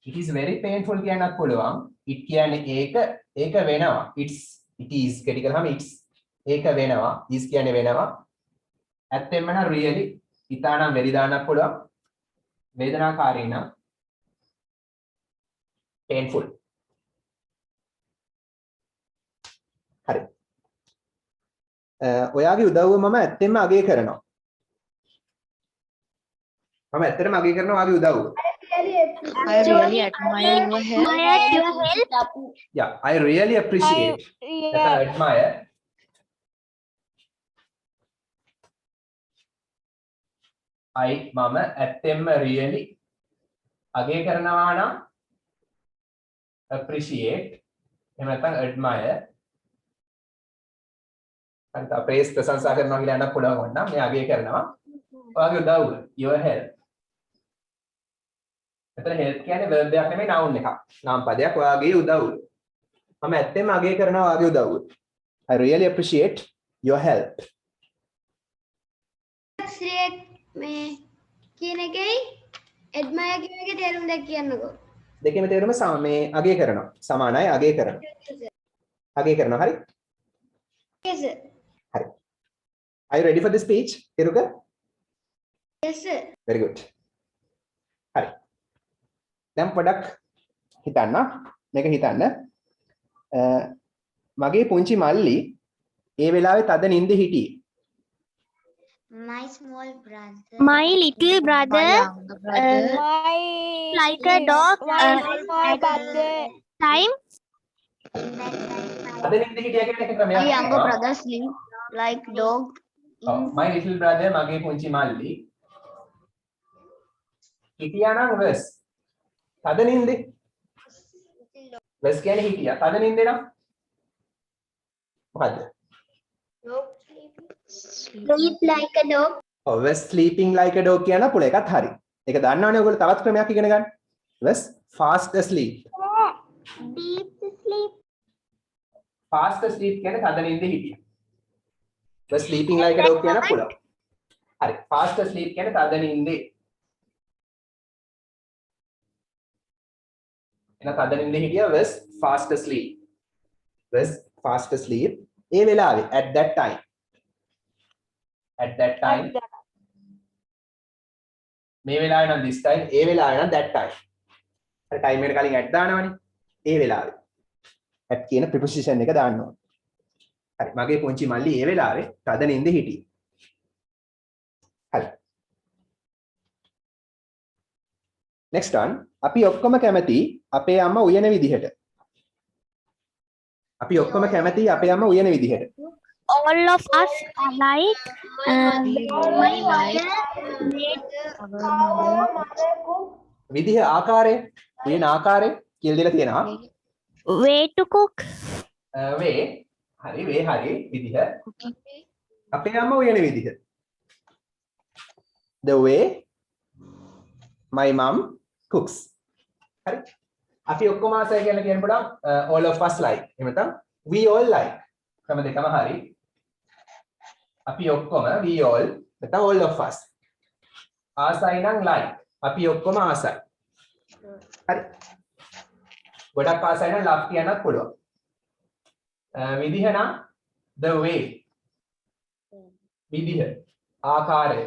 [SPEAKER 1] It is very painful කියන්නත් පුළුවන්. it කියන්නේ ඒක වෙනවා. it is කෙටි කරාම it's ඒක වෙනවා. is කියන්නේ වෙනවා. ඇත්තෙන්ම නම් really ඉතාලනම් very දාන්නත් පුළුවන්. වේදනාකාරී නම් painful. හරි. ඔයාගේ උදව්ව මම ඇත්තෙන්ම අගය කරනවා. මම ඇත්තටම අගය කරනවා ඔයාගේ උදව්ව.
[SPEAKER 7] I really admire your help.
[SPEAKER 1] Yeah, I really appreciate. නැත්නම් admire. මම ඇත්තෙන්ම really අගය කරනවා නම් appreciate එහෙම නැත්නම් admire. අන්ත praise ප්‍රශංසා කරනවා කියලා යන්න පුළුවන් වුණා. මේ අගය කරනවා. ඔයාගේ උදව්ව your help. එතන help කියන්නේ verb එකක් නෙමෙයි noun එකක්. නාම පදයක් ඔයාගේ උදව්ව. මම ඇත්තෙන්ම අගය කරනවා ඔයාගේ උදව්ව. I really appreciate your help.
[SPEAKER 6] මේ කියන එකයි admire කියන එකේ තේරුම දෙක කියන්නකෝ.
[SPEAKER 1] දෙකේම තේරුම මේ අගය කරනවා. සමානයි අගය කරනවා. අගය කරනවා හරි?
[SPEAKER 6] Yes sir.
[SPEAKER 1] හරි. Are you ready for the speech? Tiruka?
[SPEAKER 6] Yes sir.
[SPEAKER 1] Very good. හරි. දැන් පොඩක් හිතන්න. මේක හිතන්න. මගේ පුංචි මල්ලි ඒ වෙලාවේ තද නිින්ද හිටියේ.
[SPEAKER 2] My small brother.
[SPEAKER 3] My little brother, like a dog, time.
[SPEAKER 1] තද නිින්ද හිටියා කියන එක ක්‍රමයක්.
[SPEAKER 8] My younger brother sleep like dog.
[SPEAKER 1] My little brother මගේ පුංචි මල්ලි හිටියා නම් වෙස්. තද නිින්දේ. වෙස් කියන්නේ හිටියා. තද නිින්දේ නම් මොකද්ද?
[SPEAKER 2] Sleep like a dog.
[SPEAKER 1] was sleeping like a dog කියන පුළ එකත් හරි. ඒක දන්නවනේ ඔයගොල්ලෝ තවත් ක්‍රමයක් ඉගෙන ගන්න. was fast asleep.
[SPEAKER 2] Deep sleep.
[SPEAKER 1] fast asleep කියන්නේ තද නිින්දේ හිටියා. was sleeping like a dog කියන පුළ. හරි. fast asleep කියන්නේ තද නිින්දේ. එන තද නිින්දේ හිටියා was fast asleep. was fast asleep. ඒ වෙලාවේ at that time. At that time. මේ වෙලාවේ නම් this time, ඒ වෙලාවේ නම් that time. අර time එකට කලින් at දානවනේ. ඒ වෙලාවේ. at කියන preposition එක දාන්න ඕනේ. හරි. මගේ පුංචි මල්ලි ඒ වෙලාවේ තද නිින්දේ හිටියේ. හරි. next one. අපි ඔක්කොම කැමති අපේ අම්මා උයන විදිහට. අපි ඔක්කොම කැමති අපේ අම්මා උයන විදිහට.
[SPEAKER 3] All of us are like
[SPEAKER 1] විදිහ ආකාරය උයන ආකාරය කියලා දීලා තියෙනවා.
[SPEAKER 3] way to cook.
[SPEAKER 1] වේ හරි වේ හරි විදිහ. අපේ අම්මා උයන විදිහ. The way my mom cooks. හරි. අපි ඔක්කොම ආසයි කියලා කියන්න පුළුවන් all of us like. එහෙම නැත්නම් we all like. ක්‍රම දෙකම හරි. අපි ඔක්කොම we all නැත්නම් all of us. ආසයි නම් like. අපි ඔක්කොම ආසයි. හරි. ගොඩක් ආසයි නම් love කියන්නත් පුළුවන්. විදිහ නම් the way. විදිහ ආකාරය.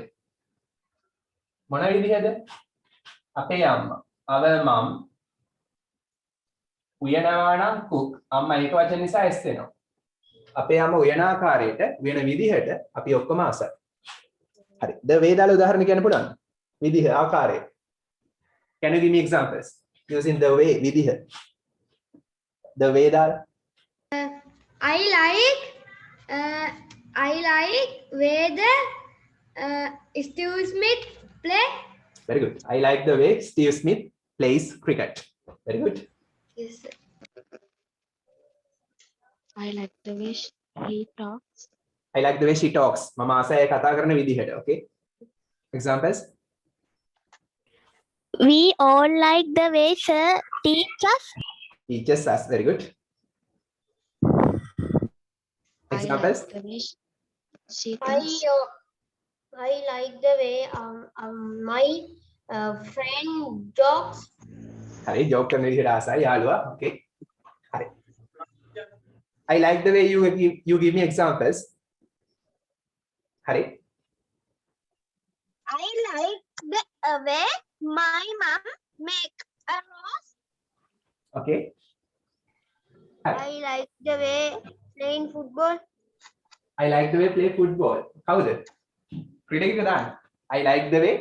[SPEAKER 1] මොන විදිහද? අපේ අම්මා our mom උයනවා නම් cook අම්මා ඒක වචන නිසා s වෙනවා. අපේ අම්මා උයන ආකාරයට උයන විදිහට අපි ඔක්කොම ආසයි. හරි. the way දාලා උදාහරණ කියන්න පුළුවන්. විදිහ ආකාරය. Can you give me examples using the way විදිහ? the way දාලා
[SPEAKER 6] I like where the Steve Smith play.
[SPEAKER 1] very good. I like the way Steve Smith plays cricket. very good.
[SPEAKER 6] Yes sir.
[SPEAKER 7] I like the way he talks.
[SPEAKER 1] I like the way she talks. මම ආසයි කතා කරන විදිහට. okay. examples.
[SPEAKER 3] We all like the way sir teaches.
[SPEAKER 1] teaches us. very good. examples.
[SPEAKER 7] I like the way she
[SPEAKER 8] I
[SPEAKER 7] thinks.
[SPEAKER 8] like the way my friend jokes.
[SPEAKER 1] හරි joke කරන විදිහට ආසයි යාළුවා. okay. හරි. I like the way you give me examples. හරි.
[SPEAKER 2] I like the way
[SPEAKER 7] My mom make a rose.
[SPEAKER 1] Okay.
[SPEAKER 6] I like the way playing football.
[SPEAKER 1] I like the way play football. How's it? Critic දාන්න. I like the way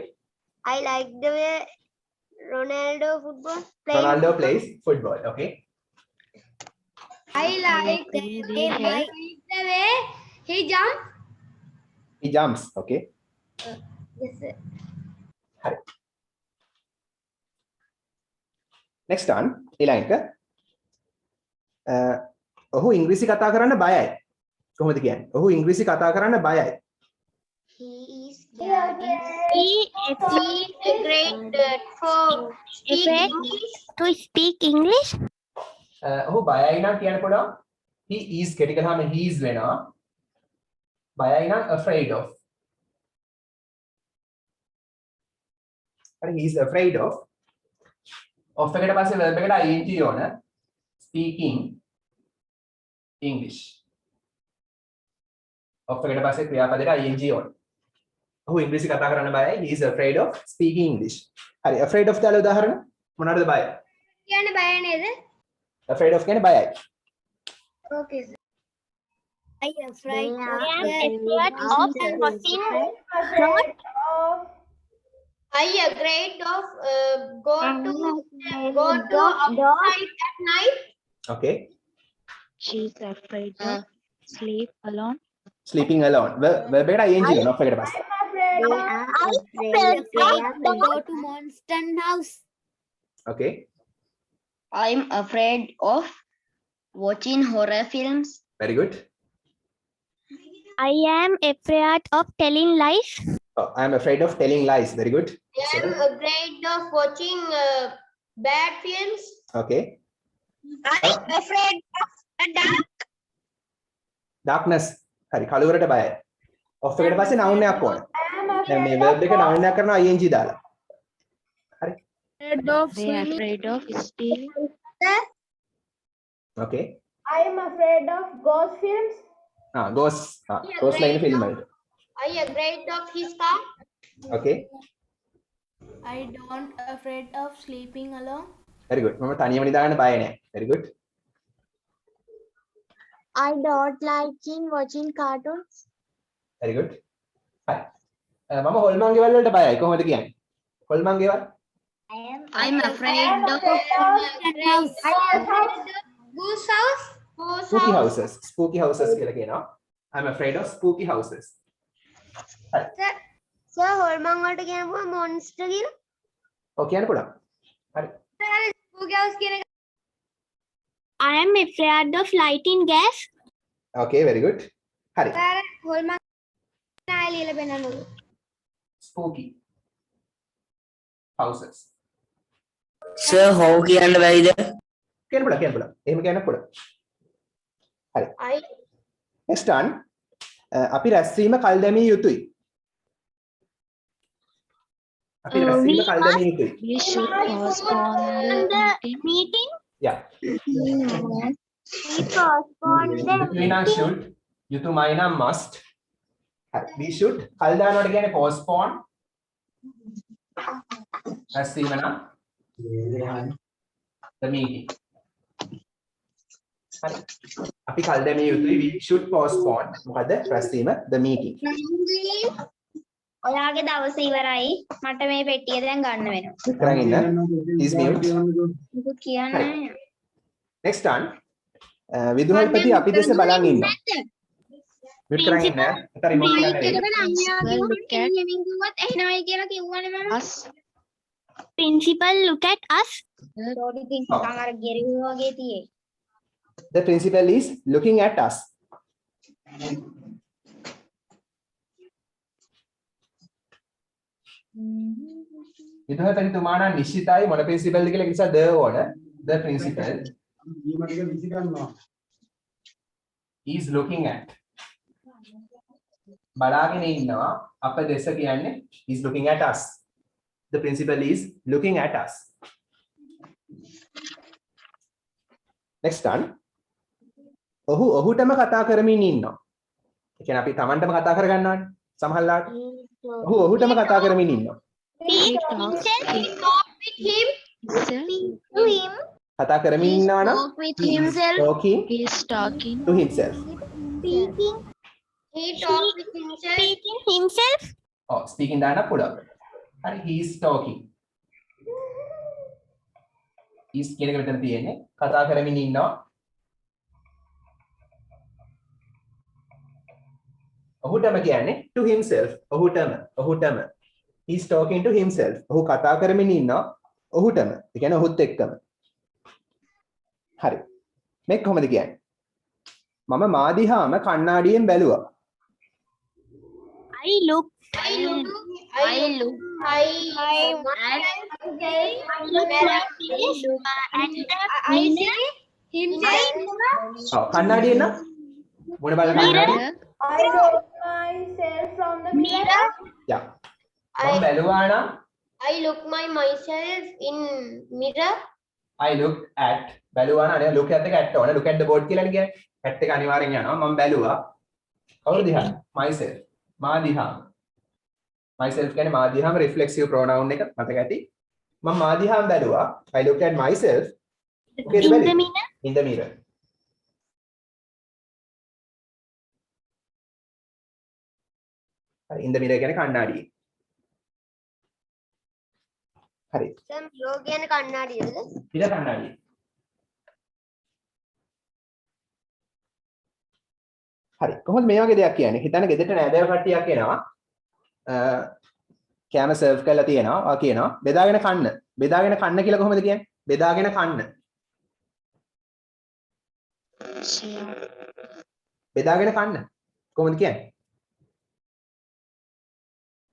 [SPEAKER 6] I like the way Ronaldo football playing.
[SPEAKER 1] Ronaldo plays football. Okay.
[SPEAKER 6] I like the way he jump.
[SPEAKER 1] He jumps. Okay.
[SPEAKER 6] Yes, sir.
[SPEAKER 1] හරි. Next one. ඊළඟ එක. ඔහු ඉංග්‍රීසි කතා කරන්න බයයි. කොහොමද කියන්නේ? ඔහු ඉංග්‍රීසි කතා කරන්න බයයි.
[SPEAKER 6] He is scared. He is great for
[SPEAKER 3] Afraid to speak English.
[SPEAKER 1] ඔහු බයයි නම් කියන්න පුළුවන්. He is කෙටි කරාම he is වෙනවා. බයයි නම් afraid of. හරි he is afraid of. of එකට පස්සේ verb එකට ing ඕන. Speaking English. of එකට පස්සේ ක්‍රියාපදයට ing ඕන. ඔහු ඉංග්‍රීසි කතා කරන්න බයයි. He is afraid of speaking English. හරි afraid of දාලා උදාහරණ මොනවද බය?
[SPEAKER 6] කියන්නේ බය නේද?
[SPEAKER 1] afraid of කියන්නේ බයයි.
[SPEAKER 6] Okay, sir.
[SPEAKER 4] I am afraid
[SPEAKER 7] I am afraid of watching
[SPEAKER 6] I am afraid of go to outside at night.
[SPEAKER 1] Okay.
[SPEAKER 5] She's afraid of sleep alone.
[SPEAKER 1] Sleeping alone. verb එකට ing ඕන of එකට පස්සේ.
[SPEAKER 4] to go to monster house.
[SPEAKER 1] Okay.
[SPEAKER 8] I'm afraid of watching horror films.
[SPEAKER 1] Very good.
[SPEAKER 3] I am afraid of telling lies.
[SPEAKER 1] Oh, I am afraid of telling lies. Very good.
[SPEAKER 6] I am afraid of watching bad films.
[SPEAKER 1] Okay.
[SPEAKER 7] I am afraid of the dark.
[SPEAKER 1] Darkness. හරි කළුවරට බයයි. of එකට පස්සේ noun එකක් ඕන. දැන් මේ verb එක noun එකක් කරනවා ing දාලා. හරි.
[SPEAKER 5] They are afraid of stealing.
[SPEAKER 1] Okay.
[SPEAKER 4] I am afraid of ghost films.
[SPEAKER 1] ghost line film වලට.
[SPEAKER 6] I am afraid of his car.
[SPEAKER 1] Okay.
[SPEAKER 9] I don't afraid of sleeping alone.
[SPEAKER 1] Very good. මම තනියම නිදාගන්න බය නෑ. Very good.
[SPEAKER 7] I don't like watching cartoons.
[SPEAKER 1] Very good. හරි. මම හොල්මන් ගෙවල් වලට බයයි. කොහොමද කියන්නේ? හොල්මන් ගෙවල්?
[SPEAKER 8] I'm afraid of
[SPEAKER 6] Goose house.
[SPEAKER 1] Spooky houses. Spooky houses කියලා කියනවා. I'm afraid of spooky houses.
[SPEAKER 6] Sir, හොල්මන් වලට කියනවා monster කියලා.
[SPEAKER 1] ඔව් කියන්න පුළුවන්. හරි.
[SPEAKER 6] Spooky house කියන එක.
[SPEAKER 3] I am afraid of lighting gas.
[SPEAKER 1] Okay, very good. හරි.
[SPEAKER 6] හොල්මන් ආයෙ ලියලා පෙන්නන්නකෝ.
[SPEAKER 1] Spooky houses.
[SPEAKER 10] Sir, how කියන්න බැයිද?
[SPEAKER 1] කියන්න පුළුවන්. එහෙම කියන්න පුළුවන්. හරි.
[SPEAKER 6] I
[SPEAKER 1] Next one. අපි රැස්වීම කල් දැමිය යුතුයි. අපි රැස්වීම කල් දැමිය යුතුයි.
[SPEAKER 5] We should postpone the
[SPEAKER 3] Meeting.
[SPEAKER 1] Yeah.
[SPEAKER 2] We postpone the
[SPEAKER 1] Yutuina should. Yutumaina must. We should. කල් දානවට කියන්නේ postpone. රැස්වීම නම් the meeting. හරි. අපි කල් දැමිය යුතුයි. We should postpone. මොකද රැස්වීම the meeting.
[SPEAKER 2] ඔයාගේ දවස ඉවරයි. මට මේ පෙට්ටිය දැන් ගන්න වෙනවා.
[SPEAKER 1] කරන් ඉන්න. Please mute.
[SPEAKER 2] මොකද කියන්නේ නැහැ.
[SPEAKER 1] Next one. විදුහල්පති අපි දෙස බලන් ඉන්නවා. mute කරන් ඉන්න. අත remote කරන්න වෙයි.
[SPEAKER 5] us.
[SPEAKER 3] Principal look at us.
[SPEAKER 2] රෝඩි තින් නිකන් අර ගෙරවි වගේ තියෙයි.
[SPEAKER 1] The principal is looking at us. විදුහල්පතිතුමා නම් නිශ්චිතයි මොන principal ද කියලා නිසා the ඕන. The principal is looking at. බලාගෙන ඉන්නවා. අප දෙස කියන්නේ is looking at us. The principal is looking at us. Next one. ඔහුටම කතා කරමින් ඉන්නවා. ඒ කියන්නේ අපි Tamanටම කතා කරගන්නවානේ. සමහරලාට. ඔහුටම කතා කරමින් ඉන්නවා.
[SPEAKER 3] Speak himself.
[SPEAKER 6] Talk with him.
[SPEAKER 2] To him.
[SPEAKER 1] කතා කරමින් ඉන්නවා නම්
[SPEAKER 8] Talk with
[SPEAKER 1] he is
[SPEAKER 8] himself.
[SPEAKER 1] talking
[SPEAKER 5] He is talking.
[SPEAKER 1] to himself.
[SPEAKER 2] Speaking.
[SPEAKER 6] He talk with himself.
[SPEAKER 3] Speaking himself.
[SPEAKER 1] speaking දාන්න පුළුවන්. හරි he is talking. is කියන එක මෙතන තියෙන්නේ. කතා කරමින් ඉන්නවා. ඔහුටම කියන්නේ to himself. ඔහුටම. he is talking to himself. ඔහු කතා කරමින් ඉන්නවා ඔහුටම. ඒ කියන්නේ ඔහුත් එක්කම. හරි. මේක කොහොමද කියන්නේ? මම මා දිහාම කණ්ණාඩියෙන් බැලුවා.
[SPEAKER 3] I looked.
[SPEAKER 1] කණ්ණාඩියෙන් නම් මොන බලන කණ්ණාඩිය?
[SPEAKER 4] I look myself from the mirror.
[SPEAKER 1] yeah. මම බැලුවා නම්
[SPEAKER 6] I look myself in mirror.
[SPEAKER 1] I looked at බැලුවා නම් look at එක at ඕන look at the board කියලානේ කියන්නේ. at එක අනිවාර්යෙන් යනවා. මම බැලුවා. කවුරු දිහා? myself. මා දිහා. myself කියන්නේ මා දිහාම reflexive pronoun එක මතක ඇති. මම මා දිහාම බැලුවා. I looked at myself.
[SPEAKER 3] In the mirror.
[SPEAKER 1] In the mirror. in the mirror කියන්නේ කණ්ණාඩියේ. හරි.
[SPEAKER 6] Sam mirror කියන්නේ කණ්ණාඩියද?
[SPEAKER 1] ඉත කණ්ණාඩිය. හරි. කොහොමද මේ වගේ දෙයක් කියන්නේ? හිතන්න ගෙදරට නෑදෑයෝ කට්ටියක් එනවා. කැම සර්ව් කරලා තියෙනවා. ආ කියනවා බෙදාගෙන කන්න. බෙදාගෙන කන්න කියලා කොහොමද කියන්නේ? බෙදාගෙන කන්න. බෙදාගෙන කන්න. කොහොමද කියන්නේ?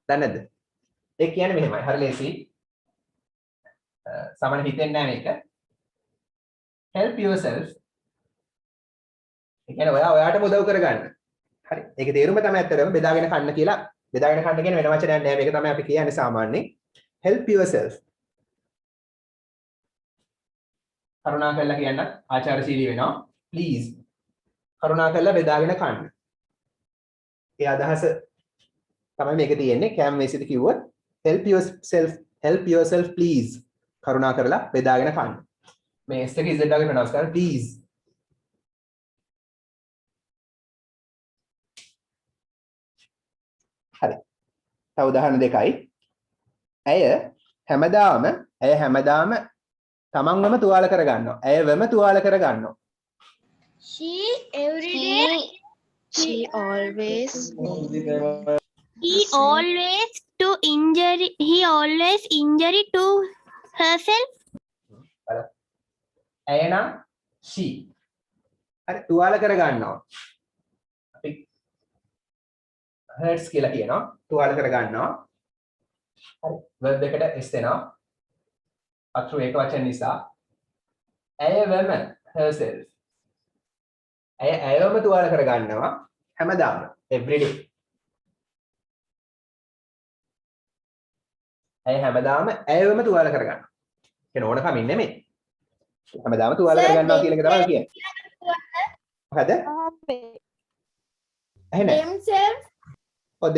[SPEAKER 1] දන්නේ නැද්ද? ඒ කියන්නේ මෙහෙමයි. හරි ලේසි. සමහර හිතෙන්නේ නැහැ මේක. help yourself. ඒ කියන්නේ ඔයාටම උදව් කරගන්න. හරි. ඒකේ තේරුම තමයි ඇත්තටම බෙදාගෙන කන්න කියලා. බෙදාගෙන කන්න කියන වෙන වචනයක් නෑ. මේක තමයි අපි කියන්නේ සාමාන්‍යයෙන්. help yourself. කරුණාකරලා කියන්න ආචාරශීලී වෙනවා. please. කරුණාකරලා බෙදාගෙන කන්න. ඒ අදහස තමයි මේක තියෙන්නේ. කැම් මේසිද කිව්වොත් help yourself please. කරුණාකරලා බෙදාගෙන කන්න. මේ s එක z දාගෙන ප්‍රොනවුන්ස් කරන්න please. හරි. තව උදාහරණ දෙකයි. ඇය හැමදාම තමන්වම තුවාල කරගන්නවා. ඇයවම තුවාල කරගන්නවා.
[SPEAKER 6] She every day.
[SPEAKER 5] She always.
[SPEAKER 3] He always injury to herself.
[SPEAKER 1] ඇය නම් she. හරි තුවාල කරගන්නවා. අපි hurts කියලා කියනවා. තුවාල කරගන්නවා. හරි verb එකට s දෙනවා. අත්‍රු ඒක වචන නිසා ඇයවම herself. ඇයවම තුවාල කරගන්නවා හැමදාම every day. ඇය හැමදාම ඇයවම තුවාල කරගන්නවා. කියන ඕන කමින් නෙමෙයි. හැමදාම තුවාල කරගන්නවා කියන එක තමයි කියන්නේ. මොකද?
[SPEAKER 4] Themselves.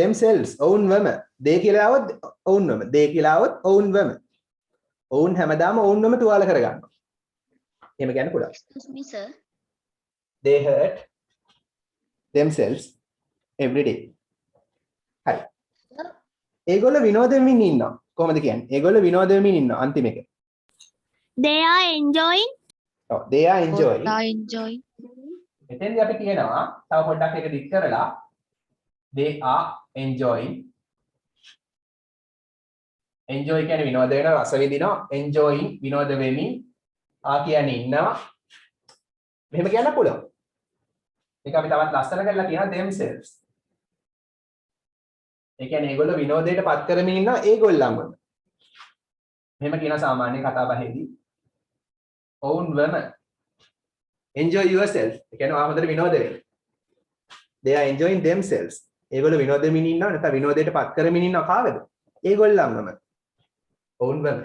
[SPEAKER 1] themselves ඔවුන්වම. they කියලා આવොත් ඔවුන්වම. they කියලා આવොත් ඔවුන්වම. ඔවුන් හැමදාම ඔවුන්වම තුවාල කරගන්නවා. එහෙම කියන්න පුළුවන්.
[SPEAKER 8] Excuse me, sir.
[SPEAKER 1] they hurt themselves every day. හරි. ඒගොල්ලෝ විනෝද වෙමින් ඉන්නවා. කොහොමද කියන්නේ? ඒගොල්ලෝ විනෝද වෙමින් ඉන්නවා අන්තිම එක.
[SPEAKER 3] They are enjoying.
[SPEAKER 1] they are enjoying.
[SPEAKER 3] enjoying.
[SPEAKER 1] එතෙන්දී අපි කියනවා තව පොඩ්ඩක් ඒක දික් කරලා they are enjoying. enjoy කියන්නේ විනෝද වෙනවා රස විඳිනවා. enjoying විනෝද වෙමින්. ආ කියන්නේ ඉන්නවා. මෙහෙම කියන්න පුළුවන්. මේක අපි තවත් ලස්සන කරලා කියනවා themselves. ඒ කියන්නේ ඒගොල්ලෝ විනෝදයට පත් කරමින් ඉන්නවා ඒගොල්ලන්වම. මෙහෙම කියන සාමාන්‍ය කතා බහෙදී ඔවුන්වම enjoy yourself. ඒ කියන්නේ ඔයා හොඳට විනෝද වෙන්න. they are enjoying themselves. ඒගොල්ලෝ විනෝද වෙමින් ඉන්නවා නැත්නම් විනෝදයට පත් කරමින් ඉන්නවා කාවද? ඒගොල්ලන්වම. ඔවුන්වම.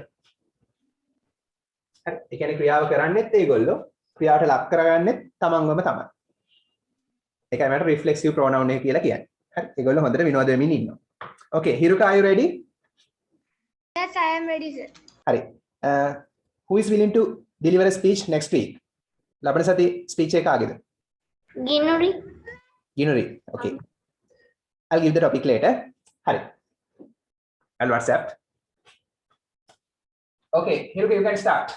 [SPEAKER 1] හරි. ඒ කියන්නේ ක්‍රියාව කරන්නේත් ඒගොල්ලෝ ක්‍රියාවට ලක් කරගන්නෙත් තමන්වම තමයි. ඒකයි මට රිෆ්ලෙක්සිව් ප්‍රොනවුන් එක කියලා කියන්නේ. හරි. ඒගොල්ලෝ හොඳට විනෝද වෙමින් ඉන්නවා. Okay, Hiruka, are you ready?
[SPEAKER 6] Yes, I am ready, sir.
[SPEAKER 1] හරි. Who is willing to deliver a speech next week? ලබන සති speech එක කාගේද?
[SPEAKER 8] Ginuri.
[SPEAKER 1] Ginuri. Okay. I'll give the topic later. හරි. I'll WhatsApp. Okay, here you can start.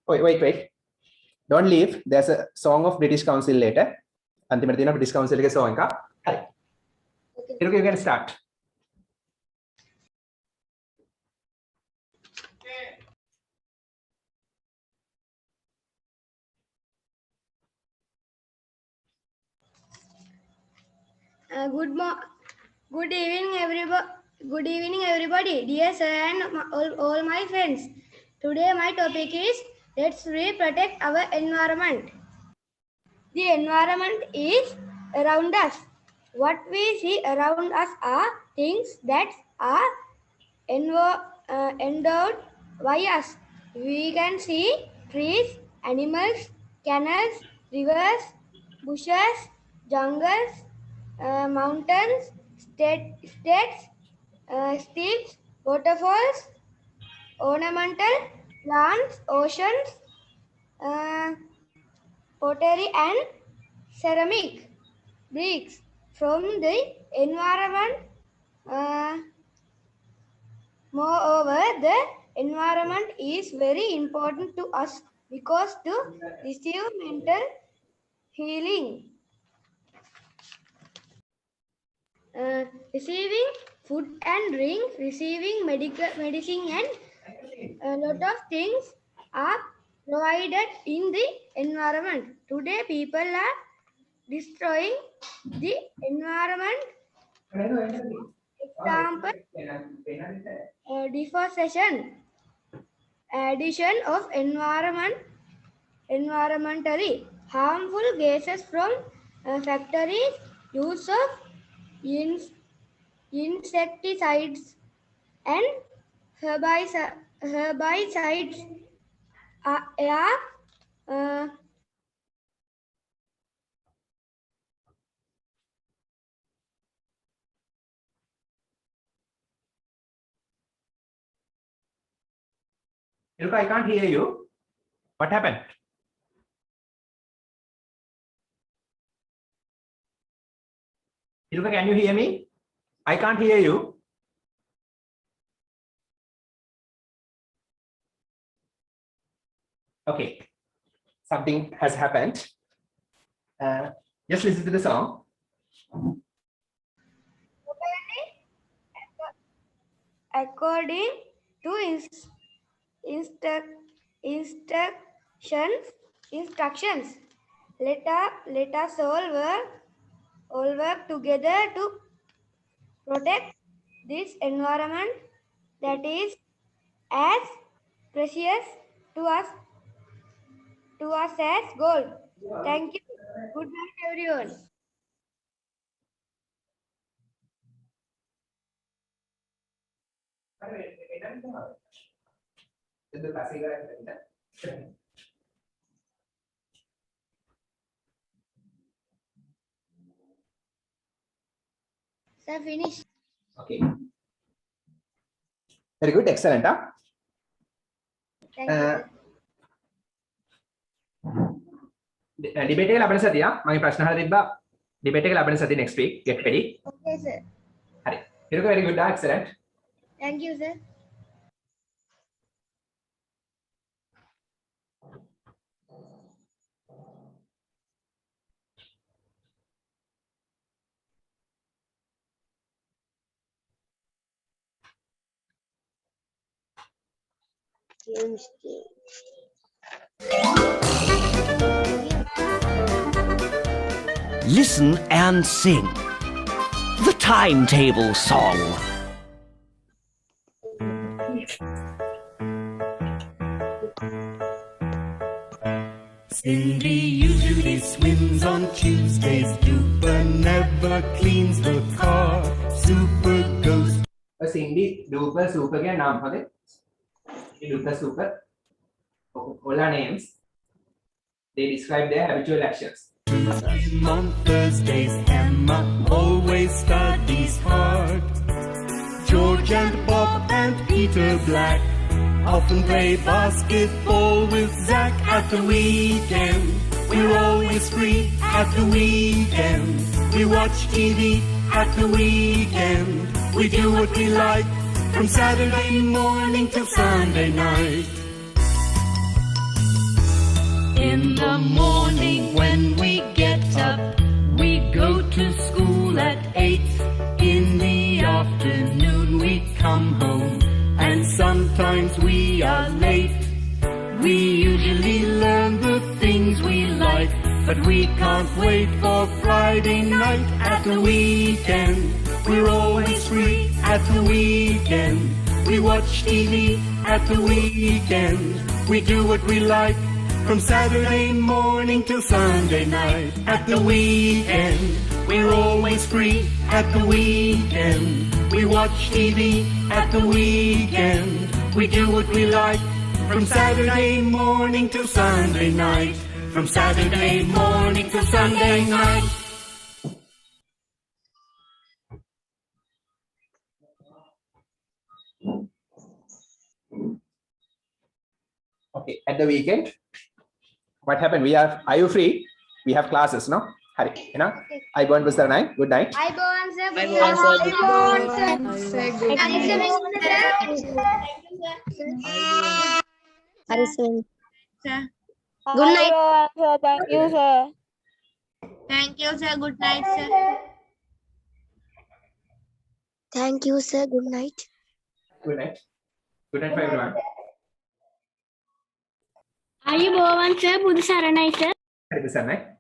[SPEAKER 1] Wait. Don't leave. There's a song of British Council later. අන්තිමට තියෙන British Council එකේ song එක. හරි. Here you can start.
[SPEAKER 6] Good evening, everybody. Good evening, everybody. Dear sir and all my friends. Today my topic is let's protect our environment. The environment is around us. What we see around us are things that are endowed by us. We can see trees, animals, canals, rivers, bushes, jungles, mountains, states, steeps, waterfalls, ornamental plants, oceans, pottery and ceramic bricks from the environment. Moreover, the environment is very important to us because to receive mental healing, receiving food and drink, receiving medicine and a lot of things are provided in the environment. Today people are destroying the environment. Example, deforestation, addition of environmentally harmful gases from factories, use of insecticides and herbicides are
[SPEAKER 1] Iruka, I can't hear you. What happened? Iruka, can you hear me? I can't hear you. Okay, something has happened. Just listen to the song.
[SPEAKER 6] According to instructions, let us all work together to protect this environment that is as precious to us as gold. Thank you. Good night, everyone. Sir, finish.
[SPEAKER 1] Okay. Very good. Excellent. Huh?
[SPEAKER 6] Thank you.
[SPEAKER 1] Debate එක ලබන සතිය මගේ ප්‍රශ්න අහලා තිබ්බා. Debate එක ලබන සතිය next week. Get ready.
[SPEAKER 6] Okay, sir.
[SPEAKER 1] හරි. Iruka, very good. Excellent.
[SPEAKER 6] Thank you, sir.
[SPEAKER 11] Listen and sing. The timetable song.
[SPEAKER 12] Cindy usually swims on Tuesdays. Duper never cleans the car. Super goes.
[SPEAKER 1] Cindy, Duper, Super के नाम हमें. Duper, Super. All our names. They describe their habitual actions.
[SPEAKER 12] Him on Thursdays, Emma always studies hard. George and Bob and Peter Black often play basketball with Zach at the weekend. We're always free at the weekend. We watch TV at the weekend. We do what we like from Saturday morning till Sunday night. In the morning when we get up, we go to school at 8. In the afternoon we come home, and sometimes we are late. We usually learn the things we like, but we can't wait for Friday night at the weekend. We're always free at the weekend. We watch TV at the weekend. We do what we like from Saturday morning till Sunday night at the weekend. We're always free at the weekend. We watch TV at the weekend. We do what we like from Saturday morning till Sunday night. From Saturday morning till Sunday night.
[SPEAKER 1] Okay, at the weekend, what happened? Are you free? We have classes, no? Hari, you know? I born was the night. Good night.
[SPEAKER 6] I born sir.
[SPEAKER 7] I born,
[SPEAKER 6] sir. Good night.
[SPEAKER 3] Thank you, sir.
[SPEAKER 6] Thank you, sir. Good night, sir.
[SPEAKER 3] Thank you, sir. Good night.
[SPEAKER 1] Good night. Good night for everyone.
[SPEAKER 3] Are you born, sir? Budu saranai, sir.
[SPEAKER 1] Hari, sir, night.